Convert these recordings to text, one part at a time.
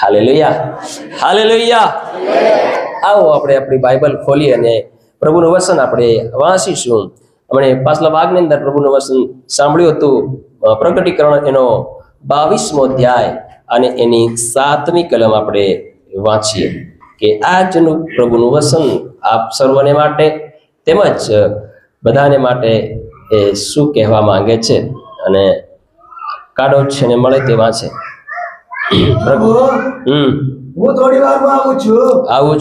Hallelujah, hallelujah. આવો આપણે આપણી બાઇબલ ખોલી અને પ્રભુનું વચન આપણે વાંચીશું. આપણે પાછલા ભાગની અંદર પ્રભુનું વચન સાંભળ્યું હતું, પ્રગટીકરણ એનો 22મો અધ્યાય અને એની 7મી કલમ આપણે વાંચીએ કે આજનું પ્રભુનું વચન આપ સર્વને માટે તેમજ બધાને માટે એ શું કહેવા માંગે છે અને કાઢો છે ને મળે તે વાંચે. પ્રભુ, હું થોડી વારમાં આવું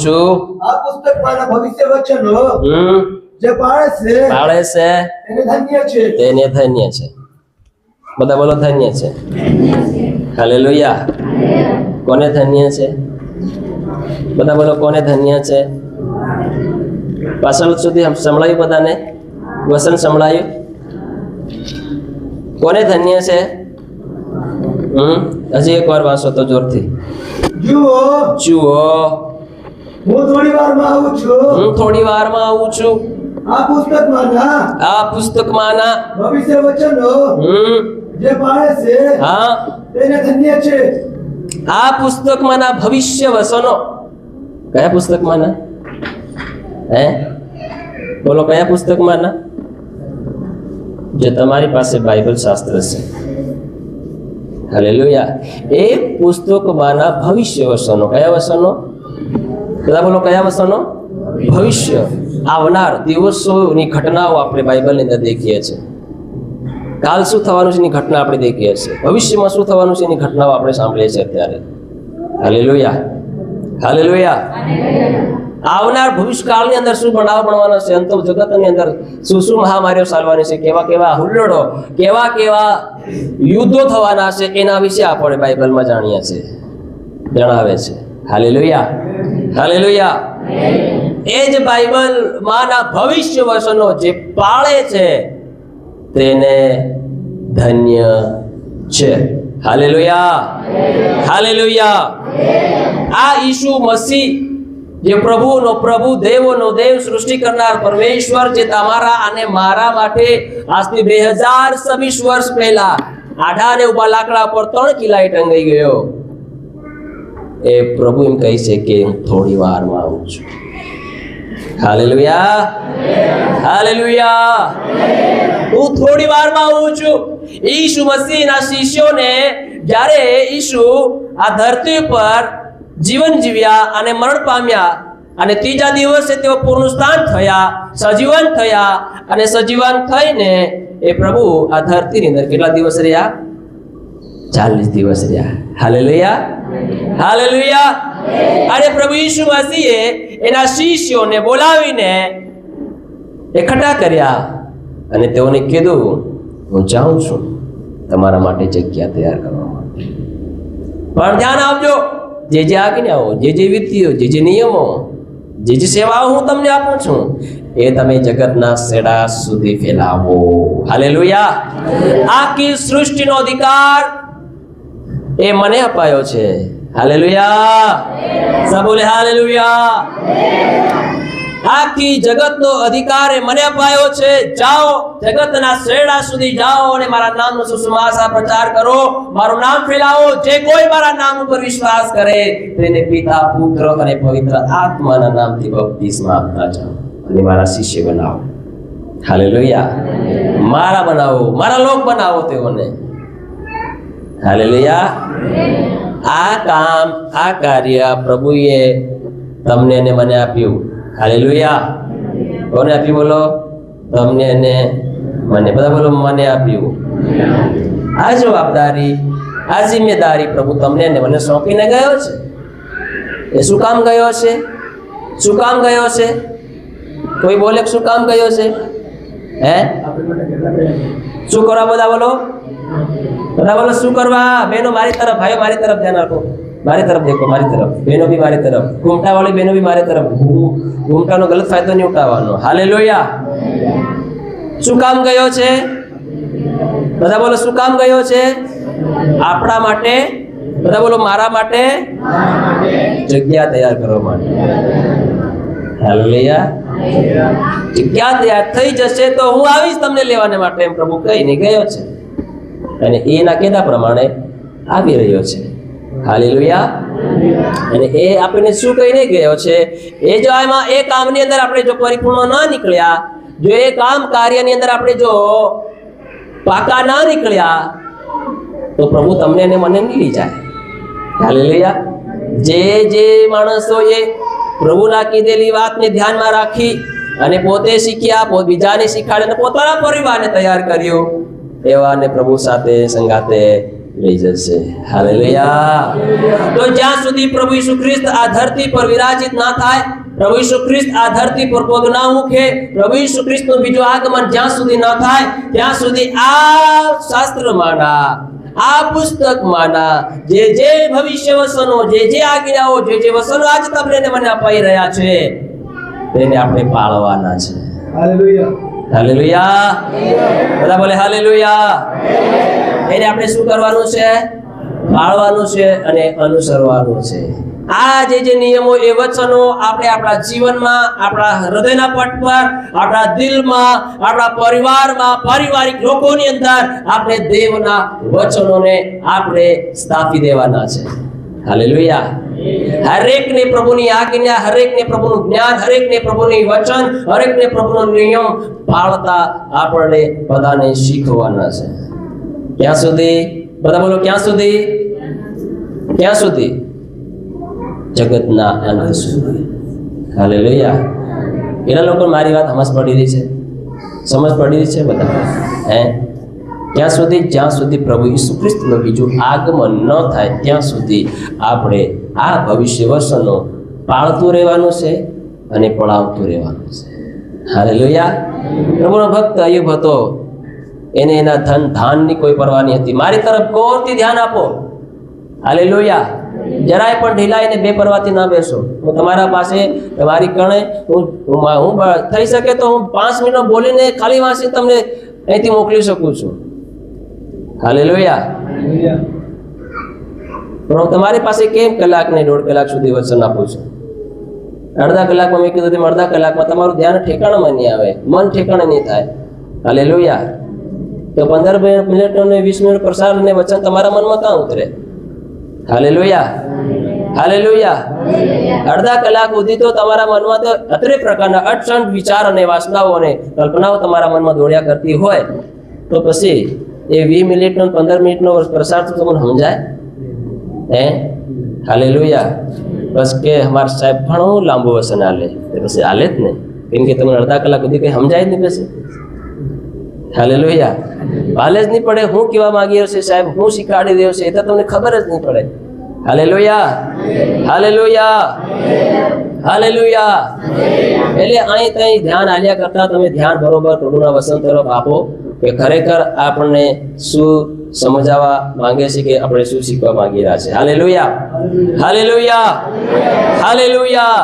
છું. આ પુસ્તકમાંના ભવિષ્ય વચનો જે પાળે છે એને ધન્ય છે. તેને ધન્ય છે. બધા બોલો ધન્ય છે. હાલેલુયા. કોને ધન્ય છે? બધા બોલો કોને ધન્ય છે? પાછળ સુધી સંભળાયું? બધાને વસન સંભળાયું? કોને ધન્ય છે? હજી એક વાર વાંચો તો જોરથી. જુઓ, હું થોડી વારમાં આવું છું. આ પુસ્તકમાંના ભવિષ્ય વચનો જે પાળે છે તેને ધન્ય છે. આ પુસ્તકમાંના ભવિષ્ય વચનો કયા પુસ્તકમાંના? બોલો કયા પુસ્તકમાંના? જે તમારી પાસે બાઇબલ શાસ્ત્ર છે. હાલેલુયા. એ પુસ્તકમાંના ભવિષ્ય વચનો. કયા વચનો? બધા બોલો કયા વચનો? ભવિષ્ય, આવનાર દિવસોની ઘટનાઓ આપણે બાઇબલની અંદર દેખીએ છીએ. કાલ શું થવાનું છે એની ઘટના આપણે દેખીએ છીએ. ભવિષ્યમાં શું થવાનું છે એની ઘટનાઓ આપણે સાંભળીએ છીએ અત્યારે. Hallelujah, hallelujah. આવનાર ભવિષ્યકાળની અંદર શું બનાવ બનવાનો છે, અંત જગતની અંદર શું શું મહામારીઓ ચાલવાની છે, કેવા કેવા હુલ્લડો, કેવા કેવા યુદ્ધો થવાના છે, એના વિશે આપણે બાઇબલમાં જાણીએ છીએ, જણાવે છે. Hallelujah, hallelujah. એ જ બાઇબલમાંના ભવિષ્ય વચનો જે પાળે છે તેને ધન્ય છે. Hallelujah, hallelujah. આ ઈસુ મસીહ જે પ્રભુનો પ્રભુ, દેવોનો દેવ, સૃષ્ટિ કરનાર પરમેશ્વર, જે તમારા અને મારા માટે આજથી 2026 વર્ષ પહેલા આઢાને ઉભા લાકડા પર 3 કિલ્લાએ ટંગાઈ ગયો, એ પ્રભુ એમ કહે છે કે હું થોડી વારમાં આવું છું. Hallelujah, hallelujah. હું થોડી વારમાં આવું છું. ઈસુ મસીહના શિષ્યોને જ્યારે ઈસુ આ ધરતી પર જીવન જીવ્યા અને મરણ પામ્યા અને ત્રીજા દિવસે તેઓ પુનરુત્થાન થયા, સજીવન થયા અને સજીવન થઈને એ પ્રભુ આ ધરતીની અંદર કેટલા દિવસ રહ્યા? 40 દિવસ રહ્યા. Hallelujah, hallelujah. અને પ્રભુ ઈસુ મસીહે એના શિષ્યોને બોલાવીને એકઠા કર્યા અને તેઓને કીધું, હું જાઉં છું તમારા માટે જગ્યા તૈયાર કરવા માટે, પણ ધ્યાન આપજો, જે જે આજ્ઞાઓ, જે જે વિધિઓ, જે જે નિયમો, જે જે સેવાઓ હું તમને આપું છું એ તમે જગતના છેડા સુધી ફેલાવો. હાલેલુયા. આખી સૃષ્ટિનો અધિકાર એ મને અપાયો છે. હાલેલુયા. સબ બોલે હાલેલુયા. આખી જગતનો અધિકાર એ મને અપાયો છે. જાઓ, જગતના છેડા સુધી જાઓ અને મારા નામનો સુસમાચાર પ્રચાર કરો, મારું નામ ફેલાવો. જે કોઈ મારા નામ ઉપર વિશ્વાસ કરે તેને પિતા, પુત્ર અને પવિત્ર આત્માના નામથી બપ્તિસ્મા આપતા જાઓ અને મારા શિષ્ય બનાવો. હાલેલુયા. મારા બનાવો, મારા લોક બનાવો તેઓને. હાલેલુયા. આ કામ, આ કાર્ય પ્રભુએ તમને ને મને આપ્યું. હાલેલુયા. કોને આપ્યું? બોલો. તમને ને મને. બધા બોલો મને આપ્યું. આ જવાબદારી, આ જિમ્મેદારી પ્રભુ તમને ને મને સોંપીને ગયો છે. એ શું કામ ગયો છે? શું કામ ગયો છે? કોઈ બોલે શું કામ ગયો છે? શું કરવા? બધા બોલો. બધા બોલો શું કરવા? બહેનો મારી તરફ, ભાઈઓ મારી તરફ ધ્યાન આપો. મારી તરફ દેખો, મારી તરફ. બહેનો બી મારી તરફ. ઘૂમટા વાળી બહેનો બી મારી તરફ. ઘૂમટાનો ગલત ફાયદો નહીં ઉઠાવવાનો. હાલેલુયા. શું કામ ગયો છે? બધા બોલો શું કામ ગયો છે? આપણા માટે. બધા બોલો મારા માટે. જગ્યા તૈયાર કરવા માટે. હાલેલુયા. જગ્યા તૈયાર થઈ જશે તો હું આવીશ તમને લેવાને માટે, એમ પ્રભુ કહીને ગયો છે અને એના કીધા પ્રમાણે આવી રહ્યો છે. હાલેલુયા. અને એ આપણને શું કહીને ગયો છે? એ જો આમાં એ કામની અંદર આપણે જો પરિપૂર્ણ ના નીકળ્યા, જો એ કામ કાર્યની અંદર આપણે જો પાકા ના નીકળ્યા, તો પ્રભુ તમને ને મને નહીં લઈ જાય. હાલેલુયા. જે માણસોએ પ્રભુના કીધેલી વાતને ધ્યાનમાં રાખી અને પોતે શીખ્યા, બીજાને શીખાડ્યા અને પોતાના પરિવારને તૈયાર કર્યો, એવાને પ્રભુ સાથે સંગાતે લઈ જશે. હાલેલુયા. તો જ્યાં સુધી પ્રભુ ઈસુ ખ્રિસ્ત આ ધરતી પર વિરાજિત ના થાય, પ્રભુ ઈસુ ખ્રિસ્ત આ ધરતી પર પગ ના મૂકે, પ્રભુ ઈસુ ખ્રિસ્તનું બીજું આગમન જ્યાં સુધી ના થાય, ત્યાં સુધી આ શાસ્ત્રમાંના, આ પુસ્તકમાંના જે ભવિષ્ય વસનો, જે આજ્ઞાઓ, જે વસનો આજ તમને મને અપાઈ રહ્યા છે, તેને આપણે પાળવાના છે. હાલેલુયા. હાલેલુયા. બધા બોલે હાલેલુયા. એને આપણે શું કરવાનું છે? પાળવાનું છે અને અનુસરવાનું છે. આ જે નિયમો, એ વચનો આપણે આપણા જીવનમાં, આપણા હૃદયના પટ પર, આપણા દિલમાં, આપણા પરિવારમાં, પારિવારિક લોકોની અંદર આપણે દેવના વચનોને આપણે સ્થાપી દેવાના છે. હાલેલુયા. હરેકને પ્રભુની આજ્ઞા, હરેકને પ્રભુનું જ્ઞાન, હરેકને પ્રભુની વચન, હરેકને પ્રભુનો નિયમ પાળતા આપણે બધાને શીખવાના છે. ક્યાં સુધી? બધા બોલો ક્યાં સુધી? ક્યાં સુધી? જગતના અંત સુધી. હાલેલુયા. એના લોકો મારી વાત સમજ પડી રહી છે? સમજ પડી રહી છે બધા? ક્યાં સુધી? જ્યાં સુધી પ્રભુ ઈસુ ખ્રિસ્તનું બીજું આગમન ન થાય ત્યાં સુધી આપણે આ ભવિષ્ય વચનો પાળતું રહેવાનું છે અને પળાવતું રહેવાનું છે. હાલેલુયા. પ્રભુનો ભક્ત અયુબ હતો, એને એના ધન ધાનની કોઈ પરવા નહીં હતી. મારી તરફ ગૌરથી ધ્યાન આપો. હાલેલુયા. જરાય પણ ઢીલાઈને બેપરવાથી ના બેસો. હું તમારા પાસે, તમારી કણે હું થઈ શકે તો હું 5 મિનિટ બોલીને ખાલી વાંચી તમને અહીંથી મોકલી શકું છું. હાલેલુયા. પણ હું તમારી પાસે કેમ કલાક ને 1.5 કલાક સુધી વચન આપું છું? અડધા કલાકમાં મેં કીધું તેમ અડધા કલાકમાં તમારું ધ્યાન ઠેકાણામાં નહીં આવે, મન ઠેકાણે નહીં થાય. હાલેલુયા. તો 15 મિનિટ અને 20 મિનિટ પ્રસાર અને વચન તમારા મનમાં ક્યાં ઉતરે? હાલેલુયા. હાલેલુયા. અડધા કલાક સુધી તો તમારા મનમાં તો અત્રે પ્રકારના અટસંટ વિચાર અને વાસનાઓ અને કલ્પનાઓ તમારા મનમાં દોડ્યા કરતી હોય, તો પછી એ 20 મિનિટનો 15 મિનિટનો પ્રસાર તો તમને સમજાય? હાલેલુયા. બસ કે અમારા સાહેબ ઘણું લાંબુ વસન હાલે, પછી હાલે જ ને, કેમ કે તમને અડધા કલાક સુધી કંઈ સમજાય જ નહીં પછી. હાલેલુયા. હાલે જ નહીં પડે. હું કેવા માંગી રહ્યો છે સાહેબ, હું શીખવાડી રહ્યો છે, એ તો તમને ખબર જ નહીં પડે. હાલેલુયા. હાલેલુયા. હાલેલુયા. એટલે અહીં ત્યાં ધ્યાન આલ્યા કરતા તમે ધ્યાન બરોબર પ્રભુના વસન તરફ આપો કે ખરેખર આપણને શું સમજાવવા માંગે છે, કે આપણે શું શીખવા માંગી રહ્યા છે. હાલેલુયા. હાલેલુયા. હાલેલુયા.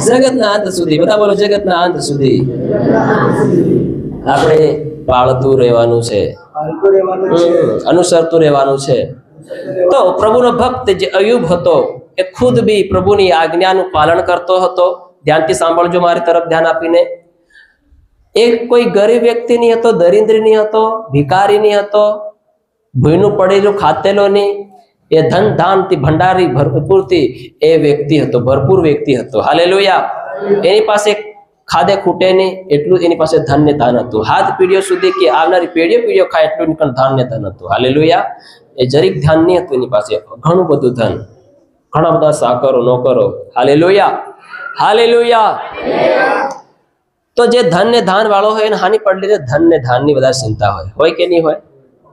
જગતના અંત સુધી. બધા બોલો જગતના અંત સુધી આપણે પાળતું રહેવાનું છે, અનુસરતું રહેવાનું છે. તો પ્રભુનો ભક્ત જે અયુબ હતો, એ ખુદ બી પ્રભુની આજ્ઞાનું પાલન કરતો હતો. ધ્યાનથી સાંભળજો, મારી તરફ ધ્યાન આપીને. એક કોઈ ગરીબ વ્યક્તિ નહીં હતો, દરિદ્રી નહીં હતો, ભિખારી નહીં હતો, ભૂયનું પડેલું ખાતેલો નહીં. એ ધન ધાનથી ભંડારી ભરપૂરથી એ વ્યક્તિ હતો, ભરપૂર વ્યક્તિ હતો. હાલેલુયા. એની પાસે ખાધે ખૂટે નહીં એટલું એની પાસે ધન્ય ધન હતું. હાથ પીઢીઓ સુધી કે આવનારી પેઢીઓ ખાય એટલું પણ ધન્ય ધન હતું. હાલેલુયા. એ જરીક ધન નહીં હતું એની પાસે, ઘણું બધું ધન, ઘણા બધા સાકરો નોકરો. હાલેલુયા. હાલેલુયા. તો જે ધન ને ધાન વાળો હોય એને હાની પડેલી ધન ને ધાન ની બધા ચિંતા હોય કે નહીં હોય?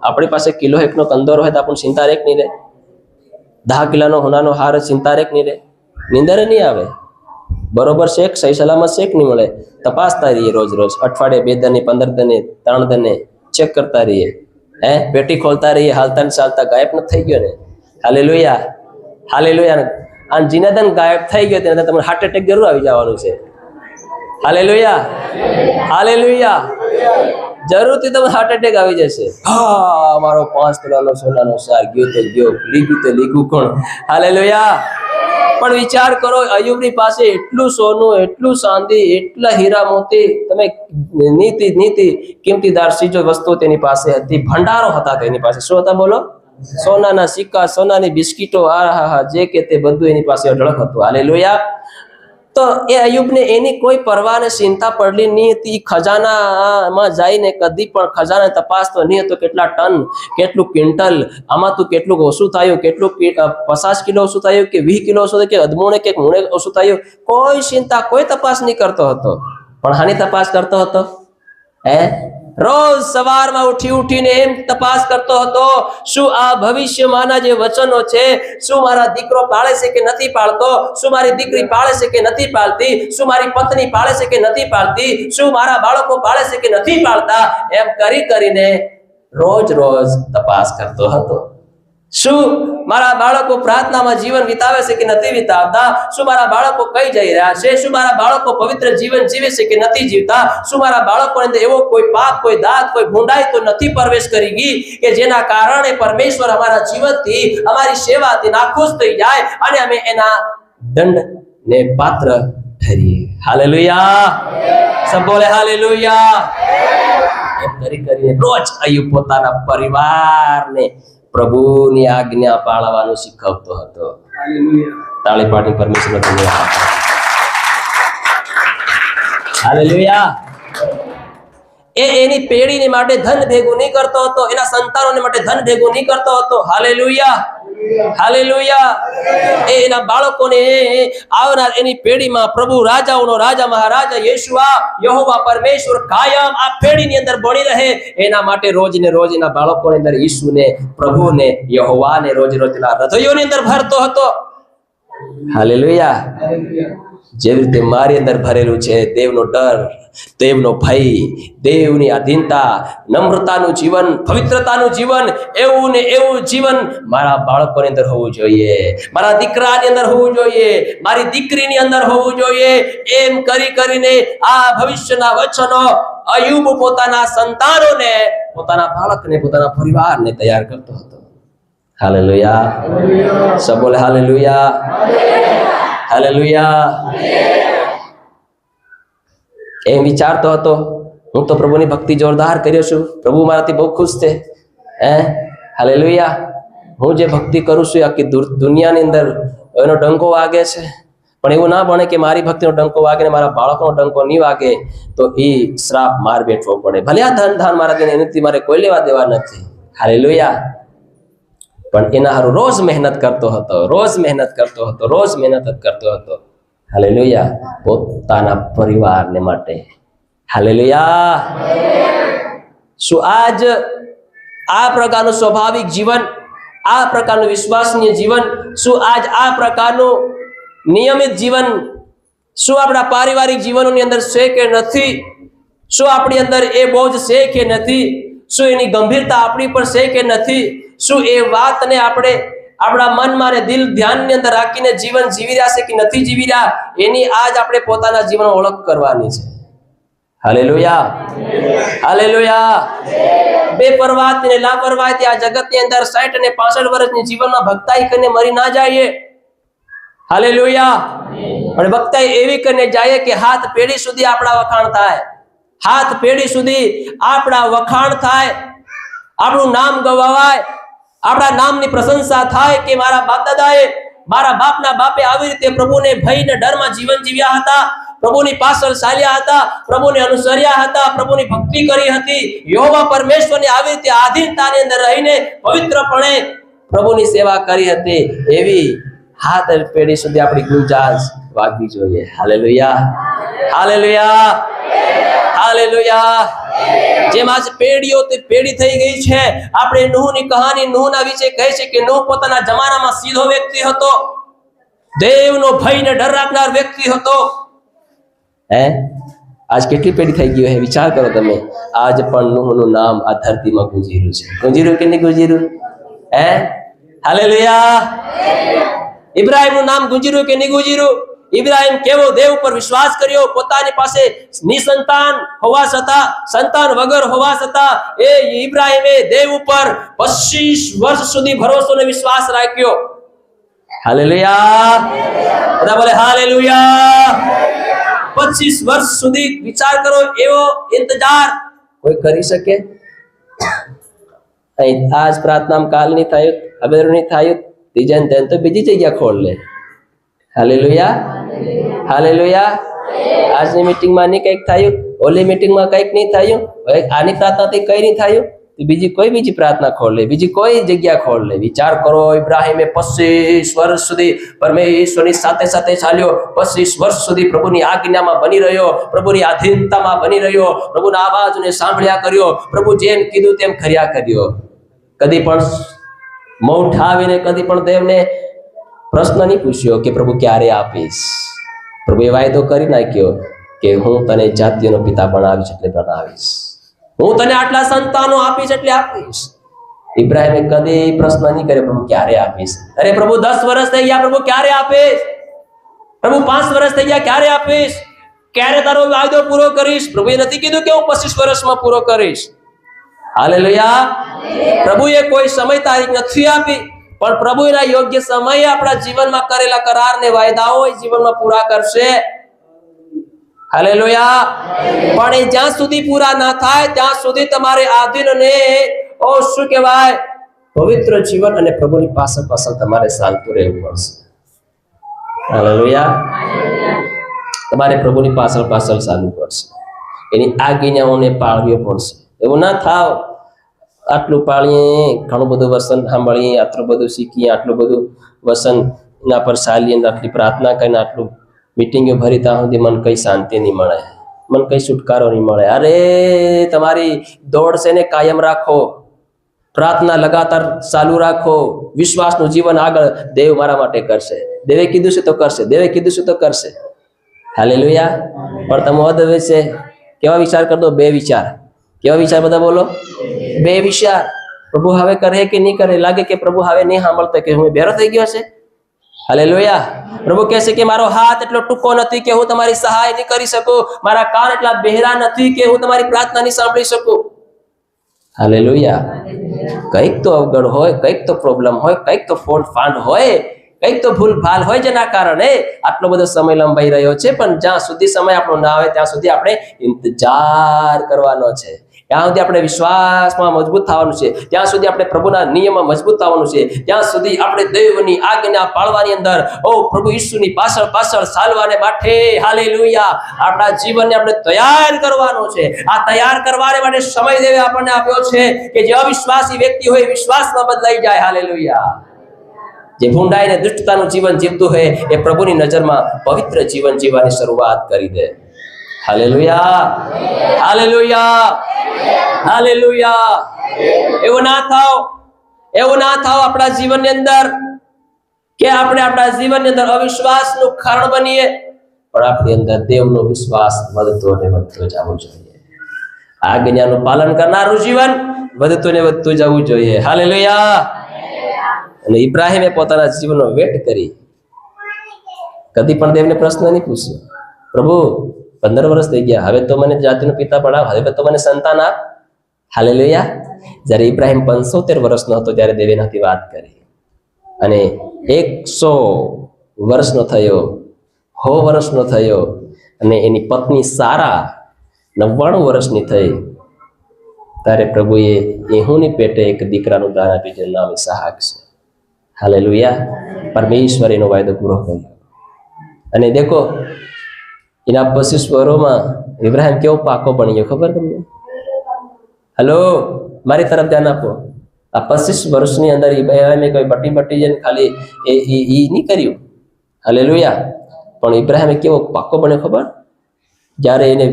આપણી પાસે કિલો એકનો કંદોર હોય તો આપણને ચિંતા રેક નહીં રહે? 10 કિલોનો હોનાનો હાર ચિંતા રેક નહીં રહે? નીંદર નહીં આવે? બરોબર શેક સહી સલામત શેક નહીં મળે? તપાસતા રહીએ રોજ રોજ, અઠવાડિયે 2 દને 15 દને 3 દને ચેક કરતા રહીએ. પેટી ખોલતા રહીએ, હાલતા ને ચાલતા ગાયબ ન થઈ ગયો ને? હાલેલુયા. હાલેલુયા. અને જીનાદન ગાયબ થઈ ગયો તેને તમને હાર્ટ એટેક જરૂર આવી જવાનું છે. હાલેલુયા. હાલેલુયા. જરૂરથી તમને હાર્ટ એટેક આવી જશે. હા, મારો 5 તોલાનો સોનાનો સાર ગયો તો ગયો, લીધું તો લીધું કોણ? હાલેલુયા. પણ વિચાર કરો, અયુબની પાસે એટલું સોનું, એટલું ચાંદી, એટલા હીરા મોતી, તમે નીતિ કિંમતીદાર ચીજો વસ્તુઓ તેની પાસે હતી, ભંડારો હતા તેની પાસે. શું હતા બોલો? સોનાના સિક્કા, સોનાની બિસ્કીટો, આહાહા, જે કે તે બધું એની પાસે અઢળક હતું. હાલેલુયા. તો એ અયુબને એની કોઈ પરવા ને ચિંતા પડલી નહીં હતી. ખજાનામાં જઈને કદી પણ ખજાના તપાસતો નહીં હતો, કેટલા ટન, કેટલું ક્વિન્ટલ, આમાં તું કેટલું ઓછું થયું, કેટલું 50 કિલો ઓછું થયું કે 20 કિલો ઓછું થયું કે અધમૂણે કે મૂણે ઓછું થયું, કોઈ ચિંતા, કોઈ તપાસ નહીં કરતો હતો. પણ હાની તપાસ કરતો હતો? રોજ સવારમાં ઉઠીને એમ તપાસ કરતો હતો, શું આ ભવિષ્યમાંના જે વચનો છે, શું મારા દીકરો પાળે છે કે નથી પાળતો, શું મારી દીકરી પાળે છે કે નથી પાળતી, શું મારી પત્ની પાળે છે કે નથી પાળતી, શું મારા બાળકો પાળે છે કે નથી પાળતા, એમ કરીને રોજ તપાસ કરતો હતો. શું મારા બાળકો પ્રાર્થનામાં જીવન વિતાવે છે કે નથી વિતાવતા, શું મારા બાળકો કઈ જઈ રહ્યા છે, શું મારા બાળકો પવિત્ર જીવન જીવે છે કે નથી જીવતા, શું મારા બાળકોની અંદર એવો કોઈ પાપ, કોઈ દાગ, કોઈ ભૂંડાઈ તો નથી પ્રવેશ કરી ગઈ કે જેના કારણે પરમેશ્વર અમારા જીવનથી, અમારી સેવાથી નાખુશ થઈ જાય અને અમે એના દંડને પાત્ર ઠરીએ. હાલેલુયા. સબ બોલે હાલેલુયા. એમ કરીને રોજ અયુબ પોતાના પરિવારને પ્રભુની આજ્ઞા પાળવાનું શીખવતો હતો. તાળી પાડી પરમેશ્વરનો ધન્યવાદ. હાલેલુયા. એની પેઢીને માટે ધન ભેગું નહીં કરતો હતો, એના સંતાનોને માટે ધન ભેગું નહીં કરતો હતો. હાલેલુયા. હાલેલુયા. એના બાળકોને આવનાર એની પેઢીમાં પ્રભુ રાજાઓનો રાજા, મહારાજા યેશુઆ, યહોવા પરમેશ્વર કાયમ આ પેઢીની અંદર બની રહે, એના માટે રોજ એના બાળકોની અંદર ઈસુને, પ્રભુને, યહોવાને રોજ એના હૃદયોની અંદર ભરતો હતો. હાલેલુયા. જેવી રીતે મારી અંદર ભરેલું છે દેવનો ડર, દેવનો ભય, દેવની આધીનતા, નમ્રતાનું જીવન, પવિત્રતાનું જીવન, એવું ને એવું જીવન મારા બાળકોની અંદર હોવું જોઈએ, મારા દીકરાની અંદર હોવું જોઈએ, મારી દીકરીની અંદર હોવું જોઈએ. એમ કરીને આ ભવિષ્યના વચનો અયુબ પોતાના સંતાનોને, પોતાના બાળકને, પોતાના પરિવારને તૈયાર કરતો હતો. હાલેલુયા. સબ બોલે હાલેલુયા. હાલેલુયા. એમ વિચારતો હતો, હું તો પ્રભુની ભક્તિ જોરદાર કર્યો છું, પ્રભુ મારાથી બહુ ખુશ છે. હાલેલુયા. હું જે ભક્તિ કરું છું આખી દુનિયાની અંદર એનો ડંકો વાગે છે, પણ એવું ના બને કે મારી ભક્તિનો ડંકો વાગે ને મારા બાળકોનો ડંકો નહીં વાગે તો એ શ્રાપ માર બેઠવો પડે. ભલે આ ધન મારા દે, એનાથી મારે કોઈ લેવા દેવા નથી. હાલેલુયા. પણ એના હારું રોજ મહેનત કરતો હતો. હાલેલુયા. પોતાના પરિવારને માટે. હાલેલુયા. શું આજ આ પ્રકારનું સ્વાભાવિક જીવન, આ પ્રકારનું વિશ્વાસનીય જીવન, શું આજ આ પ્રકારનું નિયમિત જીવન શું આપણા પારિવારિક જીવનોની અંદર છે કે નથી? શું આપણી અંદર એ બોજ છે કે નથી? શું એની ગંભીરતા આપણી પર છે કે નથી? શું એ વાતને આપણે આપણા મનમાં અને દિલ ધ્યાનની અંદર રાખીને જીવન જીવી રહ્યા છે કે નથી જીવી રહ્યા, એની આજ આપણે પોતાના જીવન ઓળખ કરવાની છે. હાલેલુયા. હાલેલુયા. બેપરવાહી અને લાપરવાહીથી આ જગતની અંદર 60 અને 65 વર્ષની જીવનમાં ભક્તાઈ કરીને મરી ના જાય. હાલેલુયા. અને ભક્તાઈ એવી કરીને જાય કે હાથ પેઢી સુધી આપણા વખાણ થાય, હાથ પેઢી સુધી આપણા વખાણ થાય, આપણું નામ ગવાવાય, આપણા નામની પ્રશંસા થાય કે મારા બાપ દાદાએ, મારા બાપના બાપે આવી રીતે પ્રભુને ભયને ડરમાં જીવન જીવ્યા હતા, પ્રભુની પાછળ ચાલ્યા હતા, પ્રભુને અનુસર્યા હતા, પ્રભુની ભક્તિ કરી હતી, યહોવા પરમેશ્વરની આવી રીતે આધીનતાની અંદર રહીને પવિત્રપણે પ્રભુની સેવા કરી હતી. એવી હાથ પેઢી સુધી આપણી ગુંજાશ વાગવી જોઈએ. હાલેલુયા. હાલેલુયા. હાલેલુયા. જેમ આજ પેઢીઓ તે પેઢી થઈ ગઈ છે. આપણે નૂહની કહાની, નૂહના વિશે કહે છે કે નૂહ પોતાના જમાનામાં સીધો વ્યક્તિ હતો, દેવનો ભય ને ડર રાખનાર વ્યક્તિ હતો. આજ કેટલી પેઢી થઈ ગઈ હે વિચાર કરો તમે. આજ પણ નૂહનું નામ આ ધરતીમાં ગુંજીર્યું છે. ગુંજીર્યું કે નહીં ગુંજીર્યું? હાલેલુયા. ઇબ્રાહીમનું નામ ગુંજીર્યું કે નહીં ગુંજીર્યું? ઇબ્રાહીમ કેવો દેવ ઉપર વિશ્વાસ કર્યો, પોતાની પાસે નિસંતાન હોવા છતાં, સંતાન વગર હોવા છતાં એ ઇબ્રાહીમે દેવ ઉપર 25 વર્ષ સુધી ભરોસો અને વિશ્વાસ રાખ્યો. હાલેલુયા. બધા બોલે હાલેલુયા. 25 વર્ષ સુધી વિચાર કરો, એવો ઇંતજાર કોઈ કરી શકે? અહીં આજ પ્રાર્થનામાં કાલ નહીં થયું, હવે નહીં થયું, ત્રીજા ને તો બીજી જગ્યા ખોલ લે. Hallelujah, hallelujah. આજની મીટિંગમાં નહીં કંઈક થયું, ઓલી મીટિંગમાં કંઈક નહીં થયું, હવે આની પ્રાર્થનાથી કઈ નહીં થયું, બીજી પ્રાર્થના ખોલ લે, બીજી કોઈ જગ્યા ખોલ લે. વિચાર કરો, ઇબ્રાહિમે 25 વર્ષ સુધી પરમેશ્વરની સાથે સાથે ચાલ્યો, 25 વર્ષ સુધી પ્રભુની આજ્ઞામાં બની રહ્યો, પ્રભુની આધીનતામાં બની રહ્યો, પ્રભુના અવાજને સાંભળ્યા કર્યો, પ્રભુ જેમ કીધું તેમ કર્યા કર્યો. કદી પણ મોં ઉઠાવીને કદી પણ દેવને પ્રશ્ન નહીં પૂછ્યો કે પ્રભુ ક્યારે આપીશ. પ્રભુએ વાયદો કરી નાખ્યો કે હું તને જાતિઓનો પિતા બનાવીશ એટલે બનાવીશ, હું તને આટલા સંતાનો આપીશ એટલે આપીશ. ઇબ્રાહિમે કદી પ્રશ્ન નહીં કર્યો પ્રભુ ક્યારે આપીશ. અરે પ્રભુ 10 વર્ષ થઈ ગયા, પ્રભુ ક્યારે આપીશ? પ્રભુ 5 વર્ષ થઈ ગયા, ક્યારે આપીશ? ક્યારે તારો વાયદો પૂરો કરીશ? પ્રભુએ નથી કીધું કે હું 25 વર્ષમાં પૂરો કરીશ. હાલેલુયા. પ્રભુએ કોઈ સમય તારીખ નથી આપી, પણ પ્રભુ એના યોગ્ય સમયે આપણા જીવનમાં કરેલા કરારને વાયદાઓ જીવનમાં પૂરા કરશે. હાલેલુયા. પણ એ જ્યાં સુધી પૂરા ના થાય ત્યાં સુધી તમારે આધીનને શું કહેવાય, પવિત્ર જીવન અને પ્રભુની પાછળ પાછળ તમારે ચાલતું રહેવું પડશે. હાલેલુયા. તમારે પ્રભુની પાછળ પાછળ ચાલવું પડશે, એની આજ્ઞાઓને પાળવી પડશે. એવું ના થાવ આટલું પાળીએ, ઘણું બધું વસન સાંભળીએ, આટલું બધું શીખીએ, આટલું બધું વસન એના પર ચાલીએ, આટલી પ્રાર્થના કરીને આટલું મીટિંગો ભરી ત્યાં સુધી મને કઈ શાંતિ નહીં મળે, મને કઈ છુટકારો નહીં મળે. અરે તમારી દોડ છે ને કાયમ રાખો, પ્રાર્થના લગાતાર ચાલુ રાખો, વિશ્વાસનું જીવન આગળ દેવ મારા માટે કરશે. દેવે કીધું છે તો કરશે, દેવે કીધું છે તો કરશે. હાલેલુયા. પણ તમે અદવે છે કેવા વિચાર કર દો? 2 વિચાર. કેવા વિચાર બધા બોલો? 2 વિચાર. પ્રભુ હવે કરે કે નહીં કરે, લાગે કે પ્રભુ હવે નહીં સાંભળતો, કે હું બેરો થઈ ગયો છે. હાલેલુયા. પ્રભુ કહે છે કે મારો હાથ એટલો ટૂંકો નથી કે હું તમારી સહાય નહીં કરી શકું, મારા કાન એટલા બહેરા નથી કે હું તમારી પ્રાર્થના નહીં સાંભળી શકું. હાલેલુયા. કંઈક તો અવગણ હોય, કંઈક તો પ્રોબ્લેમ હોય, કંઈક તો ફોલ્ટ ફાંડ હોય, કંઈક તો ભૂલ ભાલ હોય, જેના કારણે આટલો બધો સમય લંબાઈ રહ્યો છે. પણ જ્યાં સુધી સમય આપણો ના આવે ત્યાં સુધી આપણે ઇંતજાર કરવાનો છે, ત્યાં સુધી આપણે વિશ્વાસમાં મજબૂત થવાનું છે, ત્યાં સુધી આપણે પ્રભુના નિયમમાં મજબૂત થવાનું છે, ત્યાં સુધી આપણે દેવની આજ્ઞા પાળવાની અંદર પ્રભુ ઈસુની પાછળ પાછળ ચાલવાને માટે હાલેલુયા આપણા જીવનને આપણે તૈયાર કરવાનું છે. આ તૈયાર કરવાને માટે સમય દેવે આપણને આપ્યો છે કે જે અવિશ્વાસી વ્યક્તિ હોય વિશ્વાસમાં બદલાઈ જાય. હાલેલુયા. જે ભૂંડાઈ ને દુષ્ટતાનું જીવન જીવતું હોય એ પ્રભુની નજરમાં પવિત્ર જીવન જીવવાની શરૂઆત કરી દે. Hallelujah, hallelujah, hallelujah. એવું ના થાવ આપણા જીવનની અંદર કે આપણે આપણા જીવનની અંદર અવિશ્વાસનું કારણ બનીએ, પણ આપણી અંદર દેવનો વિશ્વાસ વધતો ને વધતો જવું જોઈએ. આજ્ઞાનું પાલન કરનારું જીવન વધતું ને વધતું જવું જોઈએ. હાલેલુયા. અને ઇબ્રાહિમે પોતાના જીવનનો વેટ કરી, કદી પણ દેવને પ્રશ્ન નહીં પૂછ્યો, પ્રભુ 15 વર્ષ થઈ ગયા, હવે તો મને જાતિનો પિતા બનાવ, હવે તો મને સંતાન આપ. હાલેલુયા. જ્યારે ઇબ્રાહિમ 75 વર્ષનો હતો ત્યારે દેવે એનાથી વાત કરી, અને 100 વર્ષનો થયો, 100 વર્ષનો થયો, અને એની પત્ની સારા 99 વર્ષની થઈ ત્યારે પ્રભુએ એહુની પેટે એક દીકરાનું દાન આપી, જેનું નામ ઇસાહાક છે. હાલેલુયા. પરમેશ્વર એનો વાયદો પૂરો કર્યો. અને દેખો એના 25 વર્ષમાં ઇબ્રાહિમ કેવો પાકો બન્યો, ખબર તમને? હલો, મારી તરફ ધ્યાન આપો. આ 25 વર્ષની અંદર ઇબ્રાહિમે કોઈ બટી જઈને ખાલી એ નહીં કર્યું. હાલેલુયા. પણ ઇબ્રાહિમે કેવો પાકો બન્યો ખબર? જ્યારે એને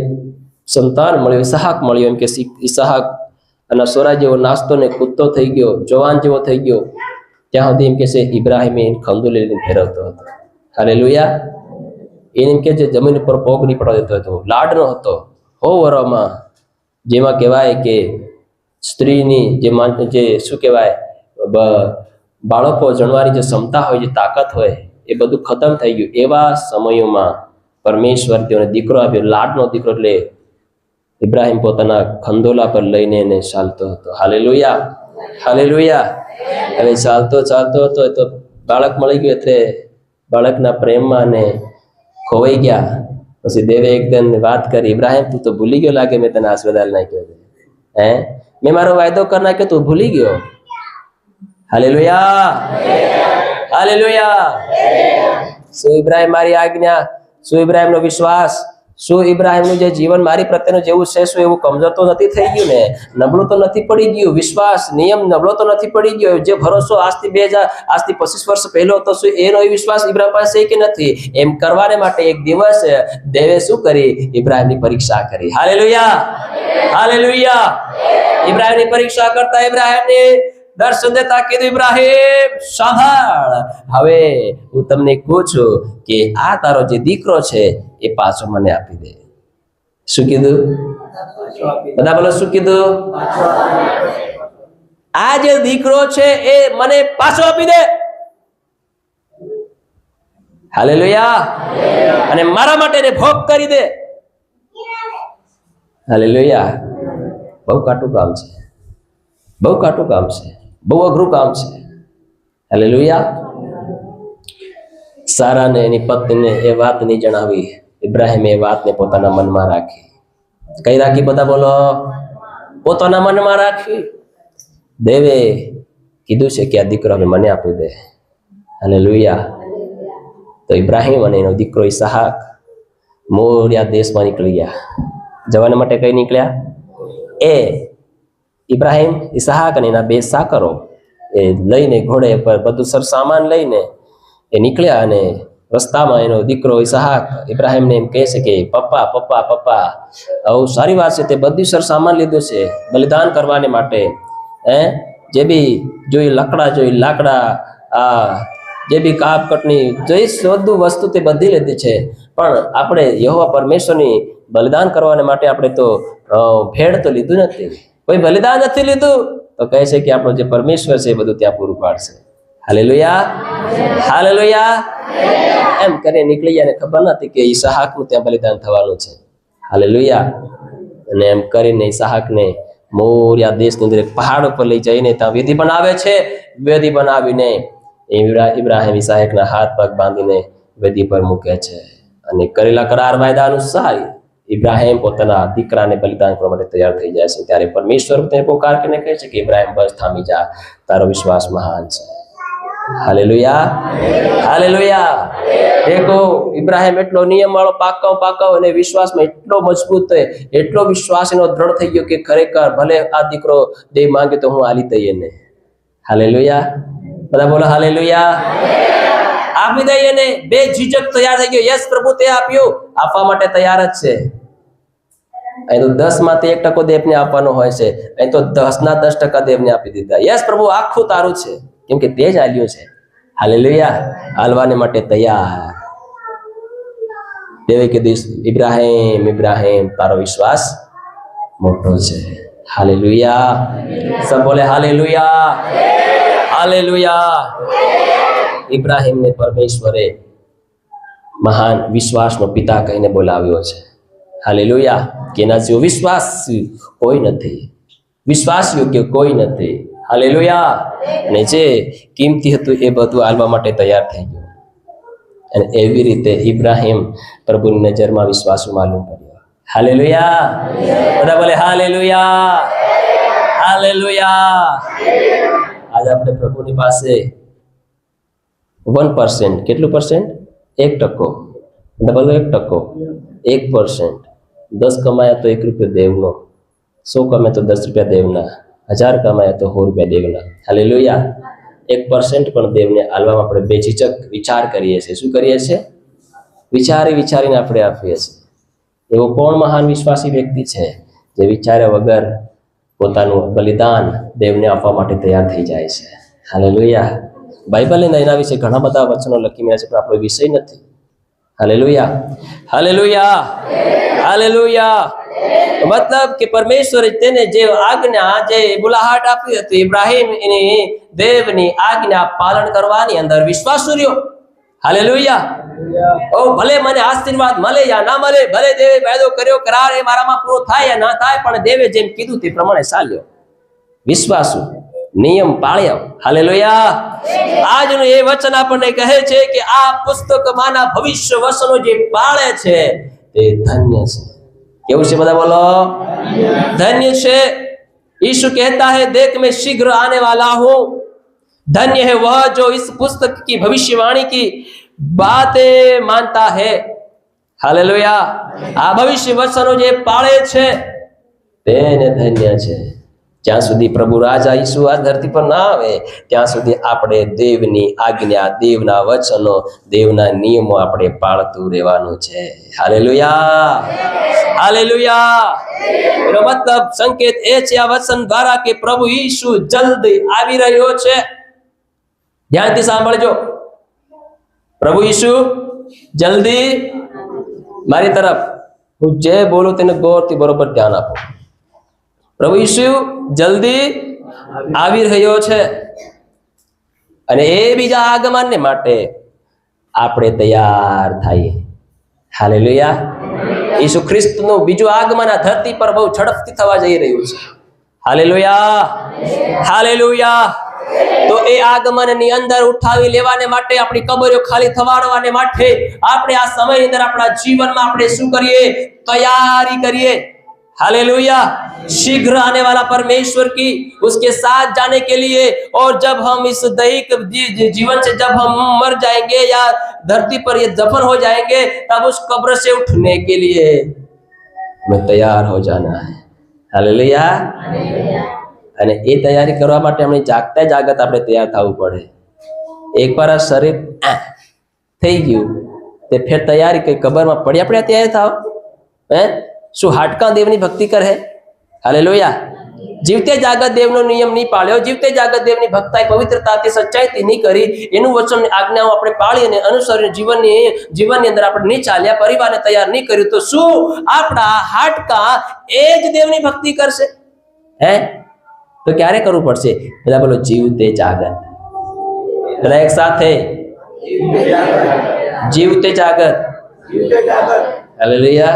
સંતાન મળ્યો, ઇસાહાક મળ્યો, એમ કે ઇસાહાક અને સોરા જેવો નાસ્તો ને કૂદતો થઈ ગયો, જવાન જેવો થઈ ગયો, ત્યાં સુધી એમ કે છે ઇબ્રાહિમે ખંદુ લઈને ફેરવતો હતો. હાલેલુયા. એને એમ કે છે જમીન ઉપર પગ નહીં પડવા દેતો હતો, લાડનો હતો. 100 વર્ષમાં જેમાં કહેવાય કે સ્ત્રીની જે શું કહેવાય બાળકો જણવાની જે ક્ષમતા હોય, જે તાકાત હોય, એ બધું ખતમ થઈ ગયું. એવા સમયોમાં પરમેશ્વર તેઓને દીકરો આપ્યો, લાડનો દીકરો. એટલે ઇબ્રાહિમ પોતાના ખંદોલા પર લઈને એને ચાલતો હતો. Hallelujah, hallelujah. હવે ચાલતો હતો તો બાળક મળી ગયું, એટલે બાળકના પ્રેમમાં ને ખોવાઈ ગયા. પછી દેવે એકદમ વાત કરી, ઇબ્રાહિમ તું તો ભૂલી ગયો લાગે, મેં તને આશીર્વાદ નાખ્યો છે. મેં મારો વાયદો કરી નાખ્યો તું ભૂલી ગયો. Hallelujah, hallelujah. શું ઇબ્રાહિમ મારી આજ્ઞા, શું ઇબ્રાહિમનો વિશ્વાસ, શું ઇબ્રાહિમનું જે જીવન મારી પ્રત્યેનું જેવું છે, શું એવું કમજોર તો નથી થઈ ગયું ને? નબળું તો નથી પડી ગયું? વિશ્વાસ નિયમ નબળો તો નથી પડી ગયો? જે ભરોસો આજથી 25 વર્ષ પહેલો હતો, શું એનો વિશ્વાસ ઇબ્રાહિમ પાસે છે કે નથી? એમ કરવાને માટે એક દિવસ દેવે શું કરી? ઇબ્રાહિમની પરીક્ષા કરી. Hallelujah, hallelujah. ઇબ્રાહિમની પરીક્ષા કરતા ઇબ્રાહિમને દર્શન દેતા કીધું, ઇબ્રાહિમ સાંભળ, હવે હું તમને કહું છું કે આ તારો જે દીકરો છે એ પાછો મને આપી દે. શું કીધું? બધા બોલો, શું કીધું? આ જે દીકરો છે એ મને પાછો આપી દે. હાલેલુયા. અને મારા માટે એને ભોગ કરી દે. હાલેલુયા. બહુ કાટું કામ છે, બહુ કાટું કામ છે, બહુ અઘરું કામ છે. હાલેલુયા. સારાને એની પત્નીને એ વાત નહીં જણાવી. ઇબ્રાહિમે એ વાતને પોતાના મનમાં રાખી. કઈ રાખી? બધા બોલો, પોતાના મનમાં રાખી. દેવે કીધું છે કે આ દીકરો હવે મને આપી દે. હાલેલુયા. તો ઇબ્રાહિમ અને એનો દીકરો ઈસાહાક મોરિયા દેશમાં નીકળી ગયા. જવાના માટે કઈ નીકળ્યા? એ ઇબ્રાહિમ, ઈસાહાક અને એના 2 સાકરો એ લઈને ઘોડે પર બધું સરસામાન લઈને એ નીકળ્યા. અને રસ્તામાં એનો દીકરો ઈસાહાક ઇબ્રાહિમને એમ કહે છે કે પપ્પા પપ્પા પપ્પા, આવું સારી વાત છે, તે બધું સરસામાન લીધું છે બલિદાન કરવાને માટે. જે બી જોઈ લાકડા, જોઈ લાકડા, જે બી કાપ કટની જોઈ બધું વસ્તુ તે બધી લીધી છે, પણ આપણે યહોવા પરમેશ્વરની બલિદાન કરવાને માટે આપણે તો ભેળ તો લીધું નથી, કોઈ બલિદાન નથી લીધું. તો કહે છે કે આપણો જે પરમેશ્વર છે એ બધું ત્યાં પૂરું પાડશે. Hallelujah, hallelujah. એમ કરીને નીકળી ગયા, ખબર નથી કે ઈસાહાકનું ત્યાં બલિદાન થવાનું છે. હાલેલુયા. અને એમ કરીને ઈસાહાકને મોરિયા દેશની અંદર એક પહાડ ઉપર લઈ જઈને ત્યાં વિધિ બનાવે છે. વિધિ બનાવીને ઇબ્રાહિમ ઈસાહાકના હાથ પગ બાંધીને વેદી પર મૂકે છે. અને કરેલા કરાર વાયદા અનુસાર ઇબ્રાહિમ પોતાના દીકરાને બલિદાન કરવા માટે તૈયાર થઈ જાય છે. ત્યારે પરમેશ્વર તેને પોકારીને કહે છે કે ઇબ્રાહિમ બસ થામી જા, તારો વિશ્વાસ મહાન છે. Hallelujah, hallelujah. દેખો ઇબ્રાહિમ એટલો નિયમ વાળો પાકાઓ અને વિશ્વાસમાં એટલો મજબૂત થયો, એટલો વિશ્વાસ એનો દ્રઢ થઈ ગયો કે ખરેખર ભલે આ દીકરો દેવ માંગે તો હું આલી દઈએ ને. હાલેલુયા. બધા બોલો હાલેલુયા. આપી દઈએ ને. બે ઝીઝક તૈયાર થઈ ગયો. યસ પ્રભુ, તે આપ્યું, આપવા માટે તૈયાર જ છે. અહીં તો 10 માંથી 1% દેવને આપવાનો હોય છે, અહીં તો 10% દેવને આપી દીધા. યસ પ્રભુ, આખું તારું છે, કેમ કે તે જ આલ્યું છે. હાલેલુયા. હાલવાને માટે તૈયાર. દેવે કીધું, ઇબ્રાહિમ ઇબ્રાહિમ, તારો વિશ્વાસ મોટો છે. હાલેલુયા. સબ બોલે હાલેલુયા, હાલેલુયા. ઇબ્રાહિમને પરમેશ્વરે મહાન વિશ્વાસનો પિતા કહીને બોલાવ્યો છે. હાલેલુયા. કે એના જેવો વિશ્વાસ કોઈ નથી, વિશ્વાસ યોગ્ય કોઈ નથી. હાલેલુયા. અને જે કિંમતી હતું એ બધું આલવા માટે તૈયાર થઈ ગયું. અને એવી રીતે ઇબ્રાહિમ પ્રભુની નજરમાં વિશ્વાસુ માલુમ પડ્યો. હાલેલુયા. બધા બોલે હાલેલુયા, હાલેલુયા. આજે આપણે પ્રભુની પાસે 1%, કેટલું %? 1%. ડબલ 1%, 1%. 10 કમાયા તો 1 રૂપિયો દેવનો, 100 કમાયા તો 10 રૂપિયા દેવના, 1000 કમાયા તો 100 રૂપિયા દેવના. હાલેલુયા. 1% પણ દેવને આલવામાં આપણે બેઝિઝક વિચાર કરીએ છીએ. શું કરીએ છીએ? વિચારીને આપણે આપીએ છીએ. એવો કોણ મહાન વિશ્વાસી વ્યક્તિ છે જે વિચાર્યા વગર પોતાનું બલિદાન દેવને આપવા માટે તૈયાર થઈ જાય છે? હાલેલુયા. બાઇબલના એના વિશે ઘણા બધા વચનો લખી રહ્યા છે, પણ આપણો વિષય નથી. Hallelujah, hallelujah, hallelujah. મતલબ કે પરમેશ્વરે તેને જે આજ્ઞા, જે બુલાહાટ આપી હતી ઇબ્રાહિમ, એની દેવની આજ્ઞા પાલન કરવાની અંદર વિશ્વાસ રહ્યો. હાલેલુયા. ઓ ભલે મને આશીર્વાદ મળે યા ના મળે, ભલે દેવે વાયદો કર્યો, કરાર એ મારામાં પૂરો થાય યા ના થાય, પણ દેવે જેમ કીધું તે પ્રમાણે ચાલ્યો. વિશ્વાસુ, નિયમ પાળ્યો. હાલેલુયા. આજનું એ વચન આપણને કહે છે કે આ પુસ્તકમાંના ભવિષ્ય વચનો જે પાળે છે તે ધન્ય છે. કેવું છે? બધા બોલો ધન્ય છે. यीशु कहता है, देख मैं शीघ्र आने वाला हूं, धन्य है वह जो इस पुस्तक की भविष्यवाणी की बातें मानता है। हालेलुया। आ भविष्य वचनो जे पाळे छे તેને ધન્ય છે। જ્યાં સુધી પ્રભુ રાજા ઈસુ આ ધરતી પર ના આવે ત્યાં સુધી આપણે દેવની આજ્ઞા, દેવના વચનો, દેવના નિયમો આપણે પાળતું રહેવાનું છે। Hallelujah, hallelujah. એનો મતલબ સંકેત એ છે આ વચન દ્વારા કે પ્રભુ ઈસુ જલ્દી આવી રહ્યો છે। ધ્યાનથી સાંભળજો, પ્રભુ ઈસુ જલ્દી, મારી તરફ હું જે બોલું તેને ગૌરથી બરોબર ધ્યાન આપો। પ્રભુ ઈસુ જલ્દી આવી રહ્યો છે અને એ બીજા આગમનને માટે આપણે તૈયાર થઈએ। હાલેલુયા। ઈસુ ખ્રિસ્તનું બીજું આગમન આ ધરતી પર બહુ ઝડપથી થવા જઈ રહ્યું છે। Hallelujah, hallelujah. તો એ આગમનની અંદર ઉઠાવી લેવાને માટે, આપણી કબરો ખાલી થવાડવાને માટે આપણે આ સમયની અંદર આપણા જીવનમાં આપણે શું કરીએ? તૈયારી કરીએ। हालेलुया। शीघ्र आने वाला परमेश्वर की उसके साथ जाने के लिए, और जब हम इस दैहिक जीवन से जब हम मर जाएंगे या धरती पर ये दफन हो जाएंगे, तब उस कब्र से उठने के लिए हमें तैयार हो जाना है। हालेलुया। અને એ તૈયારી કરવા માટે આપણે જાગતા જાગત આપણે તૈયાર થવું પડે। એકવાર આ શરીર થઈ ગયું તે ફેર તૈયારી કઈ કબરમાં પડી આપણે તૈયાર થાવ? હે, શું હાડકા દેવની ભક્તિ કરે? હાલેલુયા। જીવતે જાગત દેવનો નિયમ નહીં પાળ્યો, જીવતે જાગત દેવની ભક્તાઈ પવિત્રતાથી સચ્ચાઈથી નહીં કરી, એનું વચન આજ્ઞાઓ આપણે પાળી અને અનુસરીને જીવનની અંદર આપણે નહીં ચાલ્યા, પરિવારને તૈયાર નહીં કર્યું, તો શું આપણા હાડકા એ જ દેવની ભક્તિ કરશે? હે, તો ક્યારે કરવું પડશે? બધા બોલો, જીવતે જાગત। બધા એક સાથે, જીવતે જાગત। હાલેલુયા।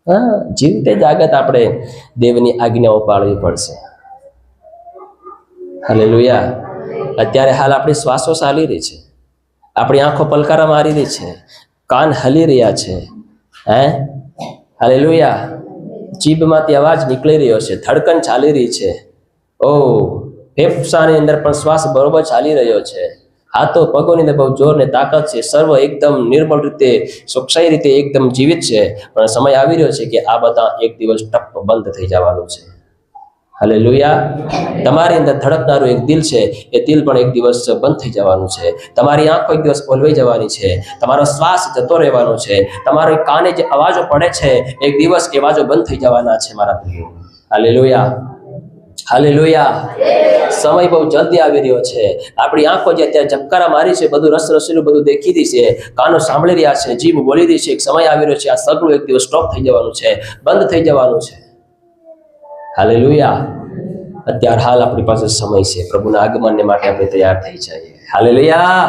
હા, જીવતે જાગત આપણે દેવની આજ્ઞાઓ પાળવી પડશે। હાલેલુયા। અત્યારે હાલ આપણી શ્વાસો ચાલી રહી છે, આપણી આંખો પલકારા મારી રહી છે, કાન હલી રહ્યા છે। હે, હાલેલુયા। જીભમાંથી અવાજ નીકળી રહ્યો છે, ધડકન ચાલી રહી છે। ઓ, ફેફસાની અંદર પણ શ્વાસ બરોબર ચાલી રહ્યો છે। હાથો પગોની અંદર બહુ જોર ને તાકાત છે, સર્વ એકદમ નિર્મળ રીતે, ચોકસાઈ રીતે એકદમ જીવિત છે। પણ સમય આવી રહ્યો છે કે આ બધા એક દિવસ ટપ બંધ થઈ જવાનું છે। હાલેલુયા। તમારી અંદર ધડકનારું એક દિલ છે, એ દિલ પણ એક દિવસ બંધ થઈ જવાનું છે। તમારી આંખો એક દિવસ ઓલવાઈ જવાની છે, તમારો શ્વાસ જતો રહેવાનો છે, તમારા કાને જે અવાજો પડે છે એક દિવસ એ અવાજો બંધ થઈ જવાના છે મારા પ્રિયો। Hallelujah, hallelujah. સમય બહુ જલ્દી આવી રહ્યો છે। આપણી આંખો જે અત્યારે ઝબકારા મારી છે, બધું રસ રસીલું બધું દેખી રહી છે, કાનો સાંભળી રહ્યા છે, જીભ બોલી રહી છે, એક સમય આવી રહ્યો છે, આ સગળું એક દિવસ સ્ટોપ થઈ જવાનું છે, બંધ થઈ જવાનું છે। હાલેલુયા। અત્યારે હાલ આપણી પાસે સમય છે, પ્રભુના આગમનને માટે આપણે તૈયાર થઈ જઈએ। Hallelujah,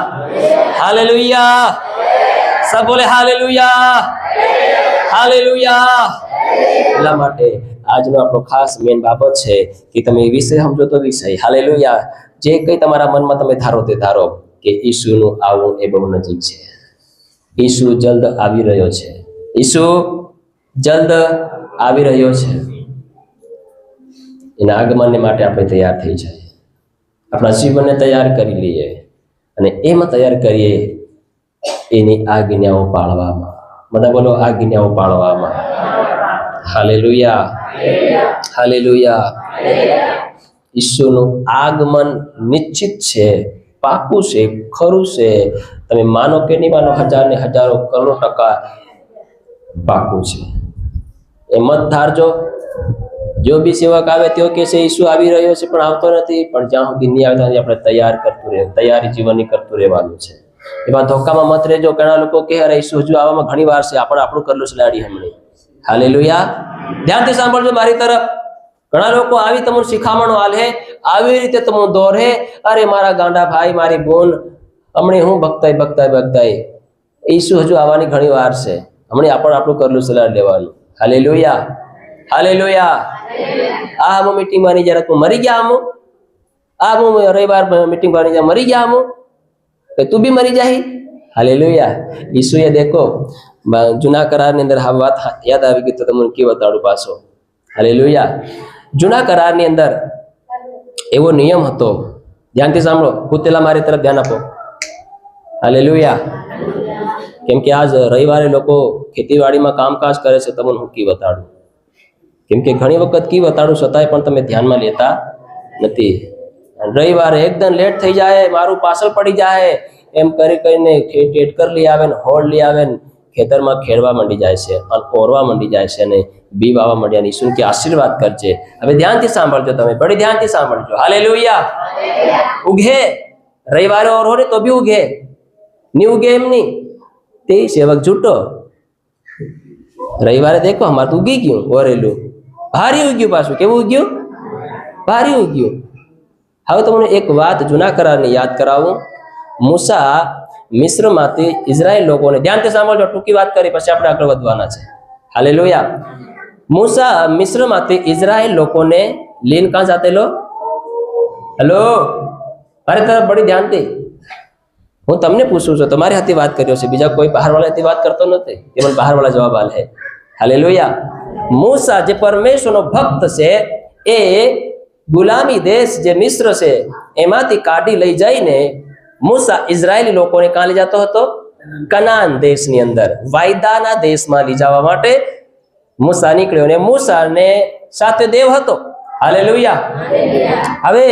hallelujah. સબ બોલે હાલેલુયા, હાલેલુયા। એટલા માટે આજનો આપણો ખાસ મેન બાબત છે કે તમે એ વિષય સમજો તો વિષય। હાલેલુયા। જે કંઈ તમારા મનમાં તમે ધારો તે ધારો કે ઈસુનું આવવું એ બહુ નજીક છે। ઈસુ જલ્દ આવી રહ્યો છે, ઈસુ જલ્દ આવી રહ્યો છે। એના આગમનને માટે આપણે તૈયાર થઈ જઈએ, આપણા જીવનને તૈયાર કરી લઈએ અને એમાં તૈયાર કરીએ એની આજ્ઞાઓ પાળવામાં। બધા બોલો, આજ્ઞાઓ પાળવામાં। Hallelujah, hallelujah. ઈસુનું આગમન નિશ્ચિત છે, પાકું છે, ખરું છે। તમે માનો કે નહીં માનો, હજાર ને હજારો કરોડ ટકા પાકું છે। એ મત ધારજો। જો બી સેવક આવે તેઓ કહે છે ઈસુ આવી રહ્યો છે પણ આવતો નથી, પણ જ્યાં સુધી નહીં આવે ત્યાં સુધી આપણે તૈયાર કરતું રહે, તૈયારી જીવનની કરતું રહેવાનું છે। એમાં ધોકામાં મત રહેજો। ઘણા લોકો કહે અરે ઈસુ હજુ આવવામાં ઘણી વાર છે, આપણે આપણું કરેલું છે લાડી હમણાં। હાલેલુયા। ધ્યાનથી સાંભળજો મારી તરફ। ઘણા લોકો આવી તમને શિખામણો આલે, આવી રીતે તમને દોરે, અરે મારા ગાંડા ભાઈ, મારી બોન, હમણાં હું ભક્તાઈ ઈસુ હજુ આવવાની ઘણી વાર છે, હમણાં આપણે આપણું કરેલું છે લાડ લેવાનું। Hallelujah, hallelujah. આ હું મીટિંગ માની જરા તું મરી ગયા, હું રવિવાર મીટિંગ માની જા મરી ગયા, તું બી મરી જાય। હાલેલુયા। ઈસુએ દેખો જૂના કરારની અંદર આ વાત યાદ આવી ગઈ તો તમને કેવું બતાડું પાછો। હાલેલુયા. જૂના કરારની અંદર એવો નિયમ હતો, ધ્યાનથી સાંભળો, કૂતેલા મારી તરફ ધ્યાન આપો. હાલેલુયા. કેમ કે આજ રવિવારે લોકો ખેતીવાડીમાં કામકાજ કરે છે, તમને હું કી બતાડું. કેમ કે ઘણી વખત કી બતાડું છતાંય પણ તમે ધ્યાનમાં લેતા નથી. રવિવારે એકદમ લેટ થઈ જાય, મારું પાછળ પડી જાય એમ કરી કહીને ટેટકર લઈ આવે ને હોળ લઈ આવે ને ખેતરમાં ખેડવા માંડી જાય છે અને ઓરવા માંડી જાય છે અને બી વાવા માંડ્યા. ઈસુ કે આશીર્વાદ કરજે. હવે ધ્યાનથી સાંભળજો, તમે બડી ધ્યાનથી સાંભળજો. હાલેલુયા. ઉગે રવિવારે ઓરો ને તો બી ઉગે, નહીં ઉગે એમ નહીં. તે સેવક જૂટો. રવિવારે દેખો અમારે તો ઉગી ગયું, ઓરેલું ભારી ઉગ્યું. પાછું કેવું ઉગ્યું? ભારી ઉગ્યું. હવે તમને એક વાત જૂના કરારની યાદ કરાવું. મૂસા મિસ્રમાંથી ઇઝરાયલ લોકોને, ધ્યાનથી સાંભળજો, ટૂંકી વાત કરી પછી આપણે આગળ વધવાના છે. હાલેલુયા. મૂસા મિસ્રમાંથી ઇઝરાયલ લોકોને લઈને કાં જાતેલો? હેલો, મારી તરફ બડી ધ્યાનથી, હું તમને પૂછું છું, તમારી હાથે વાત કર્યો છે, બીજા કોઈ બહારવાળા હાથે વાત કરતો નથી. એ મને બહારવાળા જવાબ આલે. હાલેલુયા. મૂસા જે પરમેશ્વરનો ભક્ત છે એ ગુલામી દેશ જે મિસ્ર છે એમાંથી કાઢી લઈ જઈને મૂસા ઇઝરાયેલી લોકોને કાં લઈ જતો હતો? કનાન દેશની અંદર, વાયદાના દેશમાં લઈ જવા માટે મૂસા નીકળ્યો. અને મૂસાને સાથે દેવ હતો. હાલેલુયા. હવે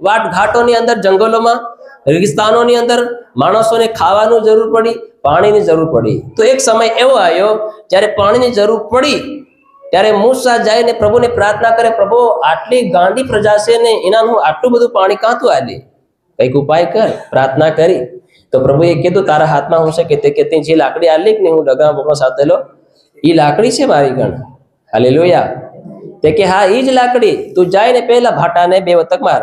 વાટઘાટોની અંદર, જંગલોમાં, રેગિસ્તાનોની અંદર માણસોને ખાવાનું જરૂર પડી, પાણીની જરૂર પડી. તો એક સમય એવો આવ્યો જ્યારે પાણીની જરૂર પડી ત્યારે મૂસા જઈને પ્રભુને પ્રાર્થના કરે, પ્રભુ આટલી ગાંડી પ્રજા છે ને એનાનું આટલું બધું પાણી કાંતું આલે, કંઈક ઉપાય કર. પ્રાર્થના કરી તો પ્રભુએ કીધું, તારા હાથમાં હું છે કે તે જે લાકડી આલી કે હું ડગરા બોકડો સાથેલો એ લાકડી છે મારી ગણ. હાલેલુયા. તે કે હા એ જ લાકડી, તું જઈને પહેલા ભાટાને 2 વતક માર,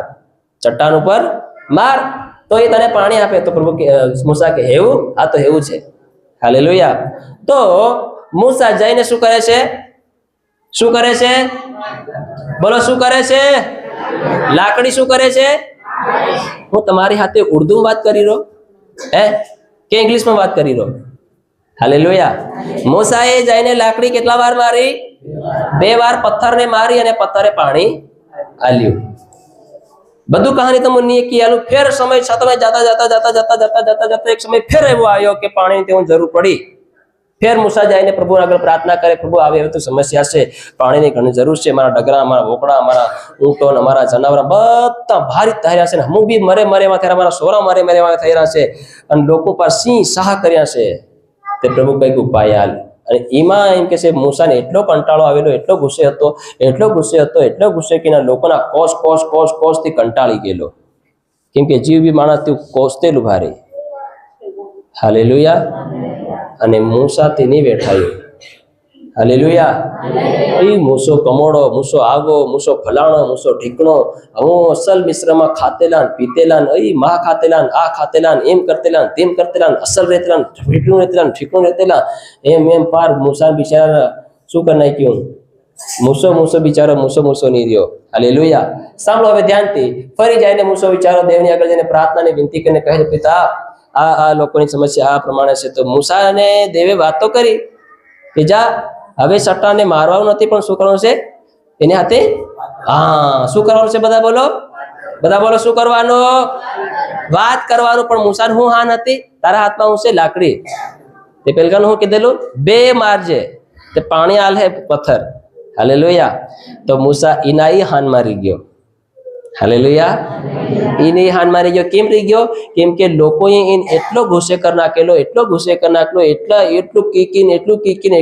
ચટ્ટાન ઉપર માર તો એ તને પાણી આપે. તો પ્રભુ મૂસા કે એવું? આ તો એવું છે. હાલેલુયા. તો મૂસા જઈને શું કરે છે? શું કરે છે? બોલો, શું કરે છે? લાકડી શું કરે છે? હું તમારી હાથે ઉર્દુ વાત કરી રહ્યો કે ઇંગ્લિશમાં વાત કરી રહ્યો? હાલેલુયા. મૂસાએ જઈને લાકડી કેટલા વાર મારી? 2 વાર પથ્થરને મારી અને પથ્થરે પાણી આલ્યું. બધું કહાની તમને નહીં કહેલું. ફેર સમય છતાં જતા એક સમય ફેર એવો આવ્યો કે પાણીની તેની જરૂર પડી. ફેર મૂસા જઈને પ્રભુ આગળ પ્રાર્થના કરે, પ્રભુ આવે એવી તો સમસ્યા છે, પાણીની ઘણી જરૂર છે, મારા ડગરા, મારા વોકડા, મારા ઊંટો, અમારા જનાવર બધા ભારી થઈ રહ્યા છે, હું બી મરે એમાં થઈ રહ્યા, મારા સોરા મરે એમાં થઈ રહ્યા છે, અને લોકો પર સિંહ સાહ કર્યા છે. તે પ્રભુ કંઈક ઉપાય આલ. અને એમાં એમ કે છે મૂસાને એટલો કંટાળો આવેલો, એટલો ગુસ્સે હતો કે લોકોના કોષથી કંટાળી ગયેલો. કેમ કે જીવ બી માણસ તે કોષતેલું ભારે. હાલેલુયા. અને મૂસાથી નહીં બેઠાયો. હાલેલુયા. એ મૂસો કમોડો, મૂસો આગો, મૂસો ફલાણો, મૂસો ઢીકણો, હું અસલ મિશ્રમાં ખાતેલા પીતેલા, માં ખાતેલા, આ ખાતેલા, એમ કરતેલા, તેમ કરતેલા, અસલ રહેતેલા, ઠીકણું રહેતેલા, એમ પાર મૂસા બિચારા શું કરી નાખ્યું? મૂસો બિચારો મૂસો નહીં રહ્યો. હાલેલુયા. સાંભળો હવે ધ્યાનથી. ફરી જઈને મૂસો બિચારો દેવની આગળ જઈને પ્રાર્થનાને વિનંતી કરીને કહે છે, પિતા આ લોકોની સમસ્યા આ પ્રમાણે છે. તો મૂસાને દેવે વાત તો કરી કે જા, હવે સટ્ટાને મારવાનું નથી, પણ શું કરવાનું છે? એની હાથે શું કરવાનું છે? બધા બોલો શું કરવાનું? વાત કરવાનું. પણ મૂસાને હું હા નથી, તારા હાથમાં હું છે? લાકડી. તે પેલકાનું હું કીધેલું? 2 મારજે, તે પાણી આલે પથ્થર. હાલેલુયા. તો મૂસા ઈનાઈ હાન મારી ગયો. હાલેલુયા. ઈની હાન મારી ગયો. કેમ રહી ગયો? કેમ કે લોકોએ એટલો ગુસ્સે કરી નાખેલો, એટલું કીકીને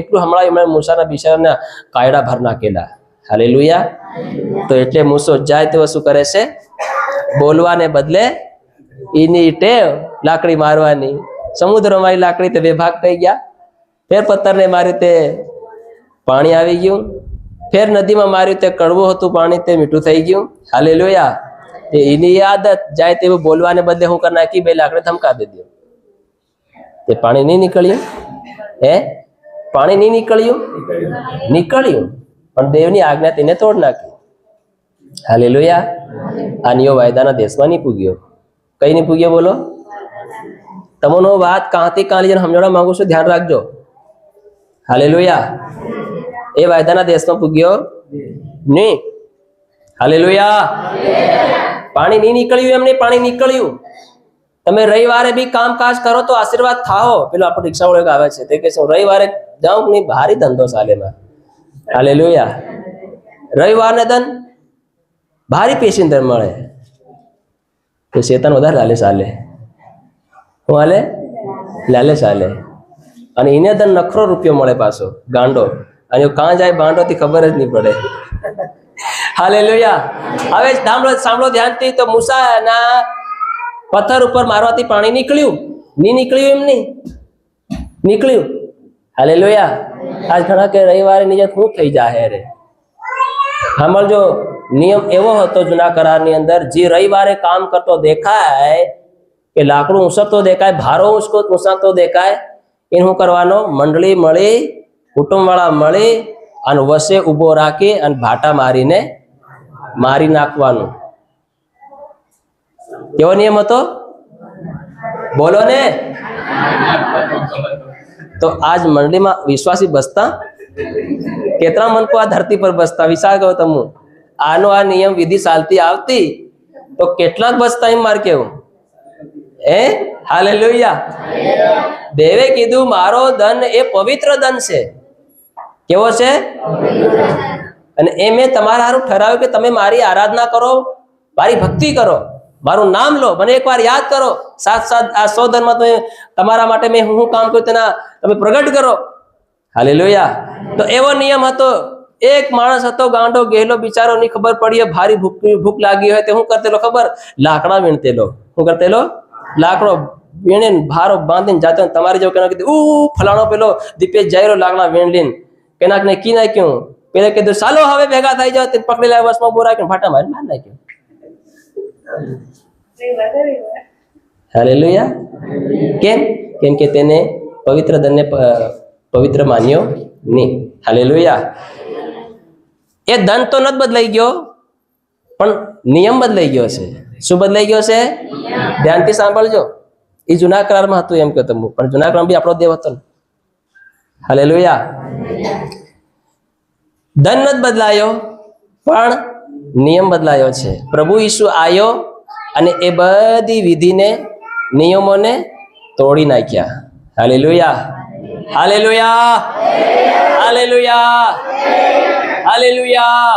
એટલું હમણાં મૂસાના બિચારાના કાયડા ભર નાખેલા. હાલેલુયા. તો એટલે મૂસો જાય તો શું કરે છે? બોલવાને બદલે એની ટેવ લાકડી મારવાની. સમુદ્રમાં લાકડી તે 2 ભાગ થઈ ગયા. ફેર પથ્થરને માર્યું તે પાણી આવી ગયું, ફેર નદીમાં માર્યું તે કડવું હતું પાણી, તે મીઠું થઈ ગયું. હાલેલુયા. એની આદત જાય તેવું બોલવાને બદલે હું કરી નાખી, 2 લાકડી ધમકા દે દો. તે પાણી નહીં નીકળ્યું. પાણી નહીં નીકળ્યું, પણ દેવની આજ્ઞા તેને તોડ નાખી. હાલેલુયા. આનિયો વાયદાના દેશમાં નહીં પૂગ્યો. કઈ નહીં પૂગ્યો? બોલો. તમનો વાત કાંથી કાં લઈને સમજાવવા માંગુ છું, ધ્યાન રાખજો. હાલેલુયા. એ વાયદાના દેશમાં પૂગ્યો નહીં. હાલેલુયા. પાણી નહીં નીકળ્યું એમ નહીં, પાણી નીકળ્યું. તમે રવિવારે બી કામકાજ કરો તો આશીર્વાદ થાઓ. પેલો આપણો રિક્ષાવાળો આવે છે તે કહે છે રવિવારે જાઉં નહીં, ભારી ધંધો ચાલેમાં. હાલેલુયા. રવિવારને દન ભારી પેસેન્જર મળે તો શેતાન વધારે લાલે ચાલે. હું હાલે લાલે ચાલે. અને એને દન નખરો રૂપિયો મળે પાછો ગાંડો, અને કાં જાય બાંડો થી ખબર જ નહીં પડે. હાલેલુયા. હવે સાંભળો ધ્યાનથી. તો મૂસાના પથ્થર ઉપર મારવાથી પાણી નીકળ્યું? નહીં નીકળ્યું એમ નહીં, નીકળ્યું. હાલેલુયા. આજ ઘણા કે રવિવારે નિયત શું થઈ જાય રે. સાંભળજો, નિયમ એવો હતો જૂના કરારની અંદર, જે રવિવારે કામ કરતો દેખાય કે લાકડું ઊંચકતો દેખાય, ભારો ઊંચકતો દેખાય, એને શું કરવાનો? મંડળી મળી, કુટુંબ વાળા મળી અને વસે ઉભો રાખી અને ભાટા મારીને મારી નાખવાનું. કેવો નિયમ હતો? બોલો ને. તો આજ મંડળીમાં વિશ્વાસી બસતા કેટલા મનકો આ ધરતી પર બસતા? વિચાર કરો તમે. આનો આ નિયમ વિધિ ચાલતી આવતી તો કેટલાક બસતા એમ માર કેવું? હાલેલુયા. દેવે કીધું મારો ધન એ પવિત્ર ધન છે. કેવો છે? અને એ મેં તમારા હારું ઠરાવ્યું કે તમે મારી આરાધના કરો, મારી ભક્તિ કરો, મારું નામ લો, મને એકવાર યાદ કરો. સાથ આ 100 ધનમાં તમે તમારા માટે મેં હું કામ કર્યું તેના તમે પ્રગટ કરો. હાલેલુયા. તો એવો નિયમ હતો. એક માણસ હતો ગાંડો ગયેલો બિચારો, ની ખબર પડી ભારી ભૂખ લાગી હોય તો શું કરતેલો ખબર? લાકડા વીણતેલો. શું કરતેલો? લાકડો વીણે ભારો બાંધીને જાતો. તમારી જેવું કેના કીધું ફલાણો પેલો દીપેશ જયરો લાકડા વીણ લઈને કેનાક ને કી નાખ્યું. પેલે કીધું ચાલો હવે ભેગા થઈ જાવ. પકડી લાવ્યા બસમાં ઉભો રાખીને ફાટા મારી માર નાખ્યો. હાલેલુયા. કેમ? કેમ કે તેને પવિત્ર ધનને પવિત્ર માન્યો નહીં. હાલેલુયા. એ ધન તો નથી બદલાઈ ગયો, પણ નિયમ બદલાઈ ગયો છે. શું બદલાઈ ગયો છે? ધ્યાનથી સાંભળજો. એ જૂના કરારમાં હતું એમ કહ્યું તમે, પણ જૂના કરાર બી આપણો દેવ હતો. હાલેલુયા. ધન નથી બદલાયો, પણ નિયમ બદલાયો છે. પ્રભુ ઈસુ આવ્યો અને એ બધી વિધિને નિયમોને તોડી નાખ્યા. હાલેલુયા. હાલેલુયા. હાલેલુયા. હાલેલુયા.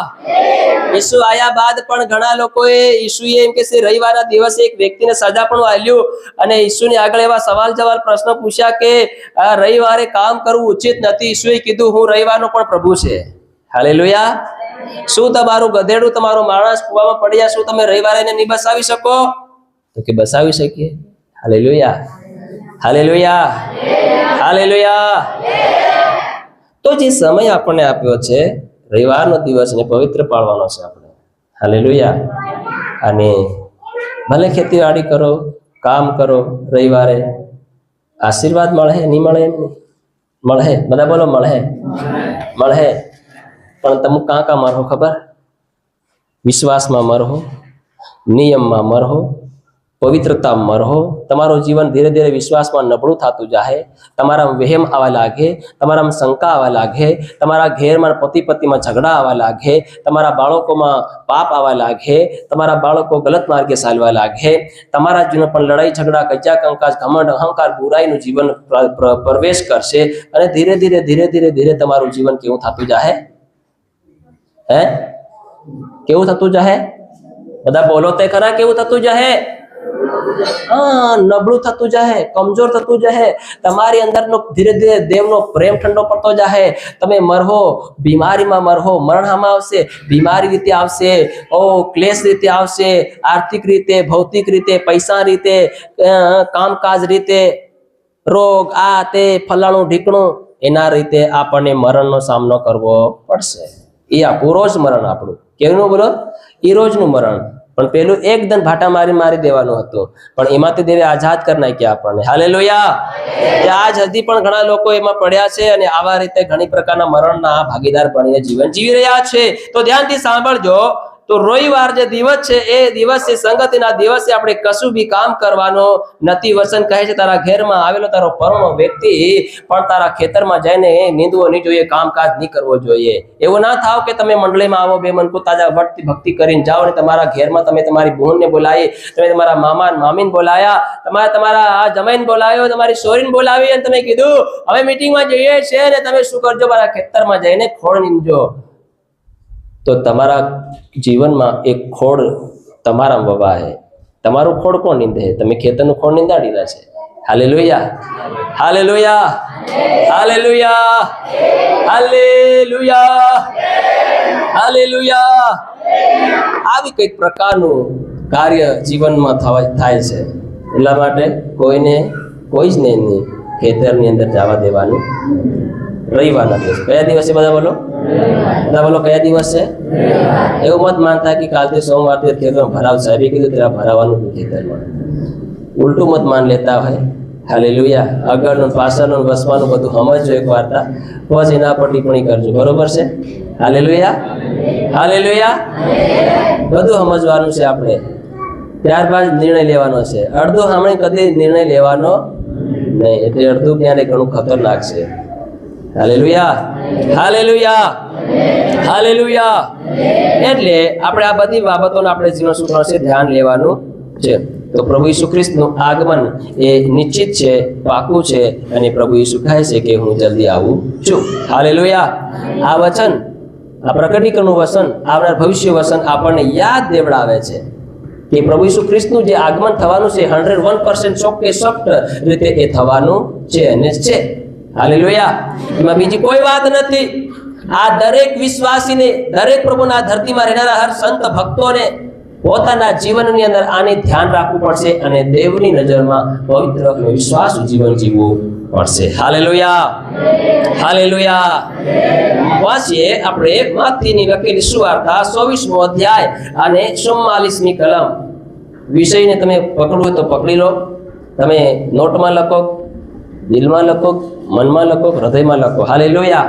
ઈસુ આયા બાદ પણ ઘણા લોકોએ ઈસુએ એમ કે છે રવિવારના દિવસે એક વ્યક્તિને સજા પણ આલ્યું અને ઈસુની આગળ એવા સવાલ જવાબ પ્રશ્નો પૂછ્યા કે આ રવિવારે કામ કરવું ઉચિત નથી. ઈસુએ કીધું હું રવિવારનો પણ પ્રભુ છે. હાલેલુયા. શું તમારું ગધેડું, તમારો માણસ કુવામાં પડ્યા, શું તમે રવિવારે એને નહીં બસાવી શકો? તો કે બસાવી શકીએ. હાલેલુયા. હાલેલુયા. હાલેલુયા. તો જે સમય આપણને આપ્યો છે રવિવારનો દિવસ ને પવિત્ર પાડવાનો છે આપણે. હાલેલુયા. અને ભલે ખેતીવાડી કરો, કામ કરો, રવિવારે આશીર્વાદ મળે નહીં મળે એમ નહીં? મળે. બધા બોલો મળે. મળે. પણ તમે કાં મરહો ખબર? વિશ્વાસમાં મરહો, નિયમમાં મરહો, પવિત્રતામાં મરહો. તમારું જીવન ધીરે ધીરે વિશ્વાસમાં નબળું થતું જાય. તમારા વહેમ આવવા લાગે, તમારામાં શંકા આવવા લાગે, તમારા ઘેરમાં પતિ પતિમાં ઝઘડા આવવા લાગે, તમારા બાળકોમાં પાપ આવવા લાગે, તમારા બાળકો ગલત માર્ગે ચાલવા લાગે, તમારા જીવન પણ લડાઈ ઝઘડા, કચ્યા કંકાસ, ઘમંડ, અહંકાર, બુરાઈનું જીવન પ્રવેશ કરશે. અને ધીરે ધીરે ધીરે ધીરે ધીરે તમારું જીવન કેવું થતું જાય? કેવું થતું જાય? બધા બોલો તે ખરા. કેવું થતું જાય? નબળું થતું જાય, કમજોર થતું જાય. તમારી અંદરનો ધીરે ધીરે દેવનો પ્રેમ ઠંડો પડતો જાય. તમે મરહો, બીમારીમાં મરહો, મરણમાં આવશે, બીમારી રીતે આવશે, ક્લેશ રીતે આવશે, આર્થિક રીતે, ભૌતિક રીતે, પૈસા રીતે, કામકાજ રીતે, રોગ, આ તે ફલાણું ઢીકણું, એના રીતે આપણને મરણનો સામનો કરવો પડશે. એ આપણું રોજ મરણ. આપણું કેવું બોલો? એ રોજનું મરણ. પણ પેલું એકદમ ભાટા મારી દેવાનું હતું, પણ એમાંથી દેવે આઝાદ કરી નાખ્યા આપણને. હાલેલુયા. આજ હજી પણ ઘણા લોકો એમાં પડ્યા છે અને આવા રીતે ઘણી પ્રકારના મરણના ભાગીદાર બનીને જીવન જીવી રહ્યા છે. તો ધ્યાનથી સાંભળજો. તો રવિવાર જે દિવસ છે એ દિવસે સંગતિના દિવસે આપણે કશું બી કામ કરવાનો નથી. વસન કહે છે તારા ઘેરમાં આવેલો તારો પરણો વ્યક્તિ પણ તારા ખેતરમાં જઈને નીંદવો નહીં જોઈએ, કામકાજ નહીં કરવો જોઈએ. એવું ના થાવ કે તમે મંડળીમાં આવો, બે મનકુ તાજા ભક્તિ કરીને જાઓ ને તમારા ઘેરમાં તમે તમારી બહેનને બોલાવી, તમે તમારા મામા મામીને બોલાયા, તમારા જમાઈને બોલાવ્યો, તમારી સોરીને બોલાવી અને તમે કીધું હવે મીટિંગમાં જઈએ છે ને તમે શું કરજો, મારા ખેતરમાં જઈને ખોળ નીંદજો. તો તમારા જીવનમાં એક ખોળ તમારા વવાય. તમારું ખોળ કોણ નીંદે? તમે ખેતરનું ખોળ નીંદાડીલા છે. Hallelujah, hallelujah, hallelujah, hallelujah, hallelujah. આવી કઈક પ્રકારનું કાર્ય જીવનમાં થાય છે. એટલા માટે કોઈ જ નહીં ખેતરની અંદર જવા દેવાનું. રવિવારના દિવસે કયા દિવસે બધા બોલો? બધા બોલો કયા દિવસ છે? એવું મત માનતા કે કાલથી સોમવારથી ખેતરમાં ભરાવ સાહેબે કીધું તેરા ભરાવાનું ખેતરમાં. ઉલટું મત માન લેતા હોય. હાલેલુયા. આગળનું પાછળનું વસવાનું બધું સમજજો એક વાર્તા, પછી એના પર ટિપ્પણી કરજો. બરોબર છે? Hallelujah, hallelujah. બધું સમજવાનું છે આપણે, ત્યારબાદ નિર્ણય લેવાનો છે. અડધો સાંભળી કદી નિર્ણય લેવાનો નહીં. એટલે અડધું ક્યારે ઘણું ખતરનાક છે. Hallelujah, hallelujah, hallelujah. એટલે આપણે આ બધી બાબતોને આપણે જીવન શું કરશે? ધ્યાન લેવાનું છે. તો પ્રભુ ઈસુ ખ્રિસ્તનું આગમન એ નિશ્ચિત છે, પાકું છે, અને પ્રભુ ઈસુ કહે છે કે હું જલ્દી આવું છું. હાલેલુયા. આ વચન, આ પ્રકટીકરણનું વચન, આવનાર ભવિષ્ય વચન આપણને યાદ દેવડાવે છે કે પ્રભુ ઈસુ ખ્રિસ્તનું જે આગમન થવાનું છે 101% ચોક્કસ રીતે એ થવાનું છે અને છે. હાલેલુયા. એમાં બીજી કોઈ વાત નથી. આ દરેક વિશ્વાસીને, દરેક પ્રભુના ધરતીમાં રહેનારા હર સંત ભક્તોને પોતાના જીવનની અંદર આને ધ્યાન રાખવું પડશે અને દેવની નજરમાં પવિત્ર અને વિશ્વાસુ જીવન જીવવું પડશે. Hallelujah, hallelujah. વાંચીએ આપણે માથીની લખેલી સુવાર્તા 24મો અધ્યાય અને 44મી કલમ. વિષયને તમે પકડવું હોય તો પકડી લો. તમે નોટમાં લખો, દિલમાં લખો, મનમાં લખો, હૃદયમાં લખો. હાલેલુયા.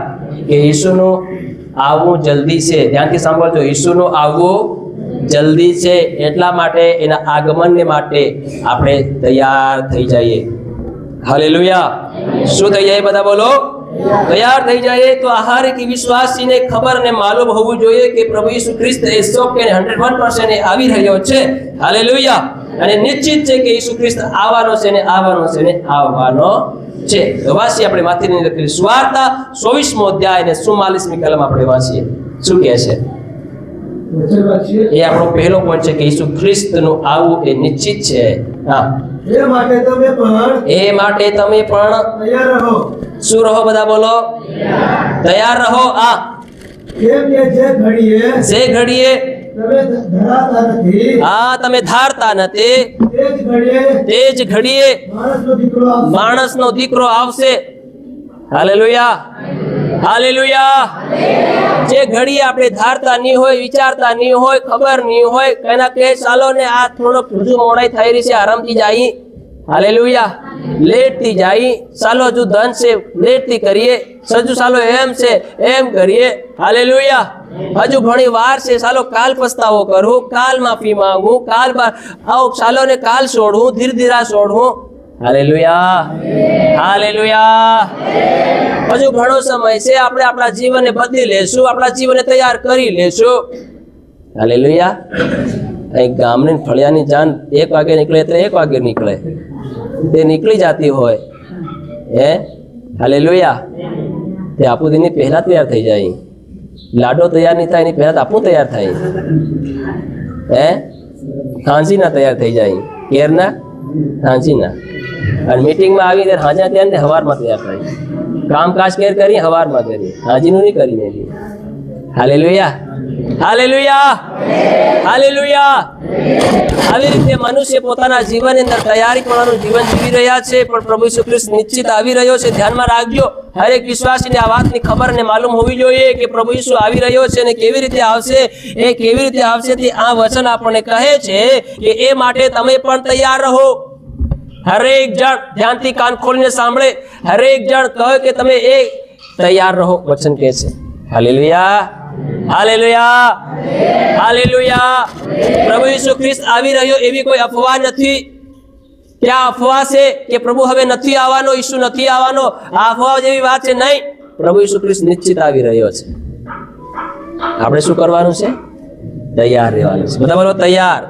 કે ઈસુનું આવવું જલ્દી છે. ધ્યાનથી સાંભળજો. ઈસુનું આવવું જલ્દી છે, એટલા માટે એના આગમનને માટે આપણે તૈયાર થઈ જઈએ. હાલેલુયા. શું થઈ જાય? બધા બોલો. તૈયાર થઈ જાય. તો આ હર એક વિશ્વાસીને ખબર અને માલુમ હોવું જોઈએ કે પ્રભુ ઈસુ ખ્રિસ્ત એ 101% એ આવી રહ્યો છે. હાલેલુયા. અને નિશ્ચિત છે કે ઈસુ ખ્રિસ્ત આવવાનો છે ને આવવાનો છે ને આવવાનો છે. તો વાંચીએ આપણે માથેની લખેલી સુવાર્તા 24મો અધ્યાય અને 44મી કલમ આપણે વાંચીએ. શું કહે છે? એ આપણો પહેલો પોઈન્ટ છે કે ઈસુ ખ્રિસ્તનું આવવું એ નિશ્ચિત છે. હા, એ માટે તમે પણ તૈયાર રહો. શું રહો? બધા બોલો. તૈયાર રહો. આ કેમ કે જે ઘડીએ તમે ધરાતા નથી, તમે ધારતા નથી, તે જ ઘડીએ માણસનો દીકરો આવશે. Hallelujah, hallelujah. જે ઘડીએ આપણે ધારતા નહીં હોય, વિચારતા નહીં હોય, ખબર નહીં હોય, કઈના કે ચાલો ને આ થોડોક હજુ મોડાઈ થઈ રહી છે, આરામથી જાય. હાલેલુયા. લેટ થી જાય, ચાલો હજુ ધન છે, લેટ થી કરીએ. સજુ ચાલો એમ છે, એમ કરીએ. હાલેલુયા. હજુ ઘણી વાર છે, ચાલો કાલ પસ્તાવો કરું, કાલ માફી માંગું, કાલ આવો ચાલો ને કાલ છોડવું, ધીરે ધીરે છોડવું. Hallelujah, hallelujah. હજુ ઘણો સમય છે, આપણે આપણા જીવનને બદલી લેશું, આપણા જીવનને તૈયાર કરી લેશું. હાલેલુયા. અહીં ગામની ફળિયાની જાન 1 વાગે નીકળે એટલે 1 વાગે નીકળે, તે નીકળી જતી હોય હે. હાલેલુયા. તે આપણું દિનની પહેલા તૈયાર થઈ જાય. લાડો તૈયાર નહીં થાય એની પહેલા તો આપણું તૈયાર થાય હે. હાંજીના તૈયાર થઈ જાય, કેરના હાંજીના. અને મીટિંગમાં આવી ત્યારે હાંજા તૈયાર ને હવારમાં તૈયાર થાય. કામકાજ કેર કરી હવારમાં કરી, હાંજીનું નહીં કરી મેલી. Hallelujah, hallelujah, hallelujah. આવી રીતે મનુષ્ય પોતાના જીવનની અંદર તૈયારી કરવાનું જીવન જીવી રહ્યા છે, પણ પ્રભુ ઈસુ ખ્રિસ્ત નિશ્ચિત આવી રહ્યો છે. ધ્યાનમાં રાખજો. હરેક વિશ્વાસીને આ વાતની ખબર અને માલુમ હોવી જોઈએ કે પ્રભુ ઈસુ આવી રહ્યો છે અને કેવી રીતે આવશે. એ કેવી રીતે આવશે તે આ વચન આપણને કહે છે કે એ માટે તમે પણ તૈયાર રહો. હરેક જણ ધ્યાનથી કાન ખોલીને સાંભળે. હરેક જણ કહે કે તમે એ તૈયાર રહો. વચન કહે છે. Hallelujah, hallelujah, hallelujah. પ્રભુ ઈસુ ખ્રિસ્ત આવી રહ્યો એવી કોઈ અફવા નથી. ક્યાં અફવા છે કે પ્રભુ હવે નથી આવવાનો, ઈસુ નથી આવવાનો? આ અફવા જેવી વાત છે નહીં. પ્રભુ ઈસુ ખ્રિસ્ત નિશ્ચિત આવી રહ્યો છે. આપણે શું કરવાનું છે? તૈયાર રહેવાનું છે. બધા બોલો તૈયાર.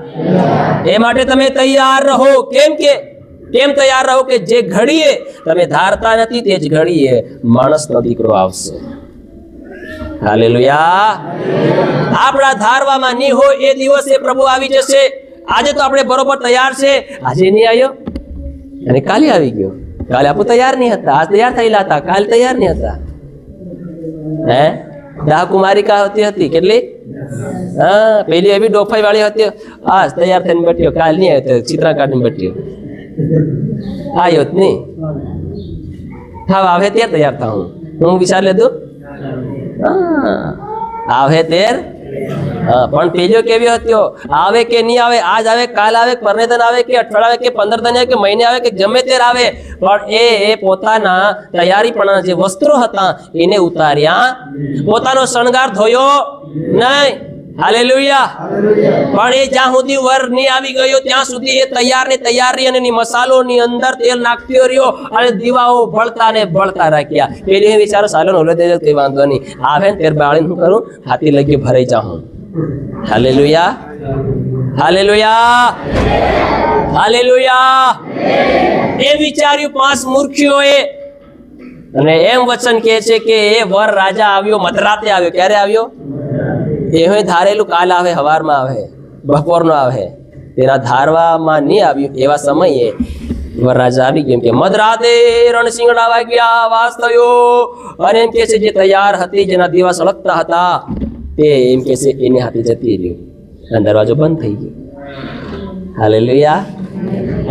એ માટે તમે તૈયાર રહો. કેમ તૈયાર રહો? કે જે ઘડીએ તમે ધારતા નથી તે જ ઘડીએ માણસનો દીકરો આવશે. હાલેલુયા. આપણા ધારવામાં નહીં હોય એ દિવસે પ્રભુ આવી જશે. આજે તો આપણે બરોબર તૈયાર છે, આજે નહીં આવ્યો અને કાલે આવી ગયો. કાલે આપણે તૈયાર નહીં હતા, આજ તૈયાર થયેલા હતા, કાલે તૈયાર નહીં હતા. હે દાહકુમારી કા હોતી હતી કેટલી? હા, પેલી એવી ડોફાઈ વાળી હતી, આજ તૈયાર થઈને બેઠ્યો, કાલ નહીં આવ્યો, ચિત્રા કાઢીને બેઠ્યો. આવ્યો જ નહીં. હા, આવે ત્યારે તૈયાર થાઉં. હું વિચાર લીધું. આવે તેર. હા, પણ પેલો કેવી હતો? આવે કે નહીં આવે, આજ આવે, કાલ આવે, પરનેતન આવે કે 18 આવે કે 15 દિન આવે કે મહિને આવે કે ગમે તેર આવે, પણ એ પોતાના તૈયારીપણા જે વસ્ત્રો હતા એને ઉતાર્યા, પોતાનો શણગાર ધોયો નહીં. હાલેલુયા. પણ એ જ્યાં સુધી વર નહીં આવી ગયો ત્યાં સુધી એ તૈયાર ને તૈયાર રહી અને મસાલોની અંદર તેલ નાખતો રહ્યો અને દીવાઓ ભળતા ને ભળતા રાખ્યા. પેલી વિચારો સાલો ઓલો દે કઈ વાંધો નહીં, આવે ને તેર બાળી શું કરું, હાથી લગી ભરાઈ જાઉં. Hallelujah, hallelujah, hallelujah. એ વિચાર્યું 5 મૂર્ખીઓએ અને એમ વચન કહે છે કે એ વર રાજા આવ્યો, મધરાતે આવ્યો. ક્યારે આવ્યો? એ ધારેલું કાલ આવે, હવારમાં આવે, બપોરનો આવે, તેના ધારવામાં નહીં આવ્યું. એવા સમયે વરરાજા આવી ગયો. કે મધરાતે રણશિંગડા વાગ્યા, વાસ થયો. અને એમ કે છે જે તૈયાર હતી, જેના દીવા સળગતા હતા, તે એમ કે છે એની હાથે જતી રહ્યું અને દરવાજો બંધ થઈ ગયો. હાલેલુયા.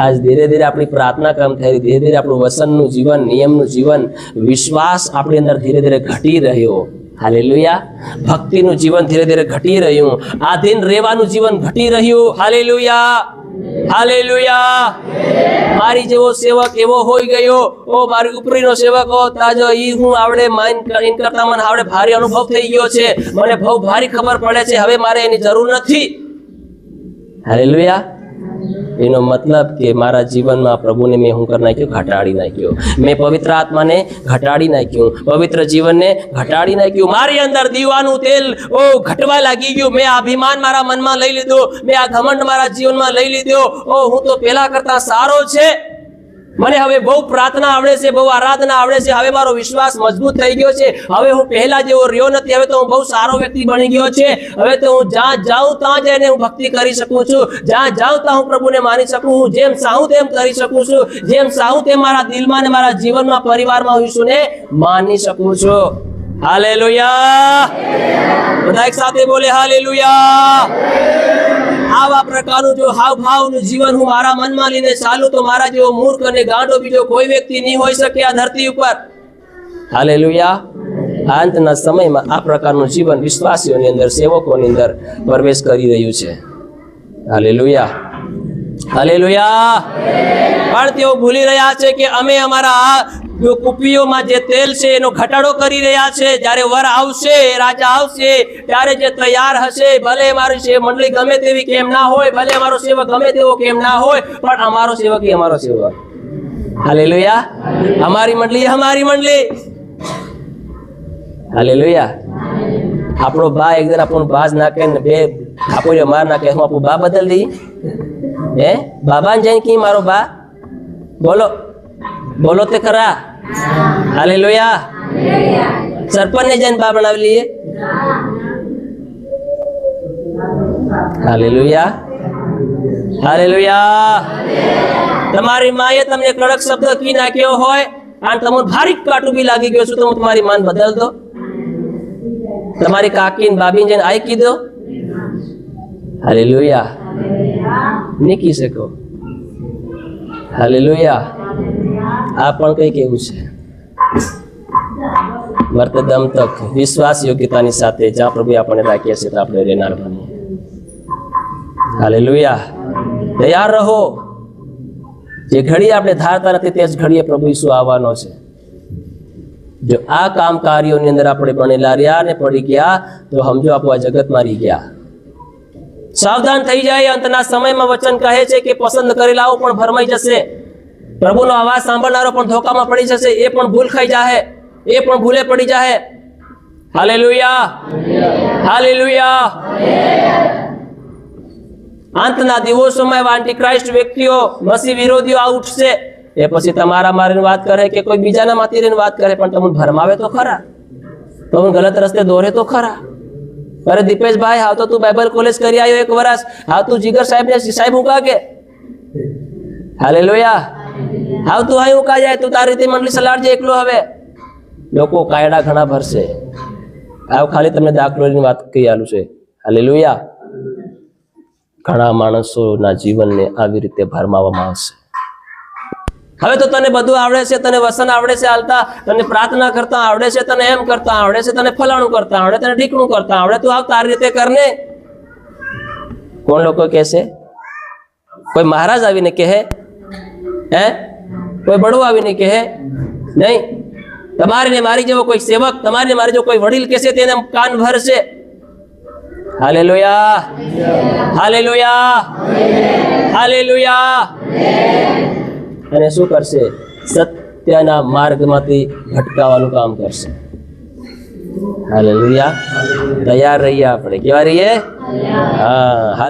આજ ધીરે ધીરે આપણી પ્રાર્થના કામ થઈ, ધીરે ધીરે આપણું વસનનું જીવન, નિયમનું જીવન, વિશ્વાસ આપણી અંદર ધીરે ધીરે ઘટી રહ્યો. હાલેલુયા. ભક્તિનું જીવન ધીરે ધીરે ઘટી રહ્યું, આધીન રહેવાનું જીવન ઘટી રહ્યું. Hallelujah, hallelujah. મારી જેવો સેવક એવો હોઈ ગયો, ઓ મારી ઉપરીનો સેવક હો તાજો, ઈ હું આવડે માઇન કરતા મને આવડે ભારી અનુભવ થઈ ગયો છે, મને બહુ ભારી ખબર પડે છે, હવે મારે એની જરૂર નથી. હાલેલુયા. એનો મતલબ કે મારા જીવનમાં પ્રભુને મેં હું કરી નાખ્યું, ઘટાડી નાખ્યો. મેં પવિત્ર આત્માને ઘટાડી નાખ્યું, પવિત્ર જીવનને ઘટાડી નાખ્યું. મારી અંદર દીવાનું તેલ ઘટવા લાગી ગયું. મેં અભિમાન મારા મનમાં લઈ લીધો, મેં આ ઘમંડ મારા જીવનમાં લઈ લીધો. હું તો પેલા કરતા સારો છે, મને હવે બહુ પ્રાર્થના આવડે છે, બહુ આરાધના આવડે છે, હવે મારો વિશ્વાસ મજબૂત થઈ ગયો છે, હવે હું પહેલા જેવો રહ્યો નથી, હવે તો હું બહુ સારો વ્યક્તિ બની ગયો છે, હવે તો હું જ્યાં જાઉં ત્યાં જઈને હું ભક્તિ કરી શકું છું, જ્યાં જાઉં ત્યાં હું પ્રભુને માની શકું, હું જેમ ચાહું તેમ કરી શકું છું, જેમ ચાહું તેમ મારા દિલમાં ને મારા જીવનમાં, પરિવારમાં હું ઈસુને માની શકું છું. હાલેલુયા. બધા એક સાથે બોલે હાલેલુયા. આવા પ્રકારનું જો હાવભાવનું જીવન હું મારા મનમાં લઈને ચાલું તો મારા જેવો મૂર્ખ અને ગાંડો બીજો કોઈ વ્યક્તિ નહીં હોઈ શકે આ ધરતી ઉપર. હાલેલુયા. અંતના સમયમાં આ પ્રકારનું જીવન વિશ્વાસીઓની અંદર, સેવકોની અંદર પ્રવેશ કરી રહ્યું છે. Hallelujah, hallelujah. પણ તેઓ ભૂલી રહ્યા છે કે અમે અમારા કુપીઓમાં જે તેલ છે એનો ઘટાડો કરી રહ્યા છે. જ્યારે વર આવશે, રાજા આવશે, ત્યારે જે તૈયાર હશે, ભલે મારી મંડળી ગમે તેવી કેમ ના હોય, ભલે અમારો સેવક ગમે તેવો કેમ ના હોય, પણ અમારો સેવક એ અમારો સેવક. હાલેલુયા. અમારી મંડળી અમારી મંડળી. હાલેલુયા. આપણો બા એકદમ આપણું બાજ નાખે ને બે આપણો માર નાખે, હું આપણું બા બદલ દઈએ? હે બાબાને જઈને કી મારો બા? બોલો બોલો તે ખરા. હાલેલુયા. સરપંચને જઈને બા બનાવી લઈએ? Hallelujah, hallelujah. તમારી માએ તમને કડક શબ્દ કી નાખ્યો હોય અને તમને ભારી કાટું બી લાગી ગયો છું, તો હું તમારી માન બદલ દો? તમારી કાકી ને બાબી જઈને આઈ કીધો? હાલેલુયા. નહીં કી શકો. હાલેલુયા. આ પણ કઈ કેવું છે? મર્તદમ તક વિશ્વાસ યોગ્યતાની સાથે જ્યાં પ્રભુ આપણને રાખીએ છીએ તો આપણે રહેનાર બનીએ. હાલેલુયા. તૈયાર રહો. જે ઘડી આપણે ધારતા નથી તે જ ઘડીએ પ્રભુ ઈસુ આવવાનો છે. જો આ કામ કાર્યોની અંદર આપણે બનેલા રહ્યા ને પડી ગયા તો સમજો આપણું આ જગત મારી ગયા. સાવધાન થઈ જાય. અંતના સમયમાં વચન કહે છે કે પસંદ કરેલાઓ પણ ભરમાઈ જશે, પ્રભુનો અવાજ સાંભળનારો પણ ધોકામાં પડી જશે, એ પણ ભૂલ ખાઈ જાહે, એ પણ ભૂલે પડી જાહે. Hallelujah, hallelujah. અંતના દિવસોમાં એવા એન્ટિક્રાઇસ્ટ વ્યક્તિઓ, મસીહ વિરોધીઓ આ ઉઠશે. એ પછી તમારા મારીને વાત કરે કે કોઈ બીજાના માંથી રહીને વાત કરે, પણ તમને ભરમાવે તો ખરા, તમને ગલત રસ્તે દોરે તો ખરા. અરે દીપેશભાઈ, હાવ તો તું બાઇબલ કોલેજ કરી આવ્યો 1 વર્ષ, હાવ તું જીગર સાહેબ ને સાહેબ ઉકા કે. હાલેલુયા. હાવ તું અહીં ઉકા જાય, તું તારી રીતે મંડળી સલાડજે એકલો. હવે લોકો કાયડા ઘણા ભરશે. આવ ખાલી તમને દાખલોની વાત કહી આલું છે. હાલેલુયા. ઘણા માણસોના જીવનને આવી રીતે ભરમાવવામાં આવશે. હવે તો તને બધું આવડે છે, તને વસન આવડે છે હાલતા, તને પ્રાર્થના કરતા આવડે છે, તને એમ કરતા આવડે છે, તને ફલાણું કરતા આવડે, તને ઢીકણું કરતા આવડે, તું આવ તારી રીતે કરને. કોણ લોકો કહેશે? કોઈ મહારાજ આવીને કહે? હે? કોઈ બડો આવીને કહે? નહીં. તમારી ને મારી જેવો કોઈ સેવક, તમારી ને મારી જેવો કોઈ વડીલ કહેશે તેને કાન ભરશે. Hallelujah, hallelujah, hallelujah. અને શું કરશે? સત્યના માર્ગમાંથી ભટકાવવાનું કામ કરશે. હાલેલુયા. તૈયાર રહીએ આપણે. કેવા રહીએ? હા.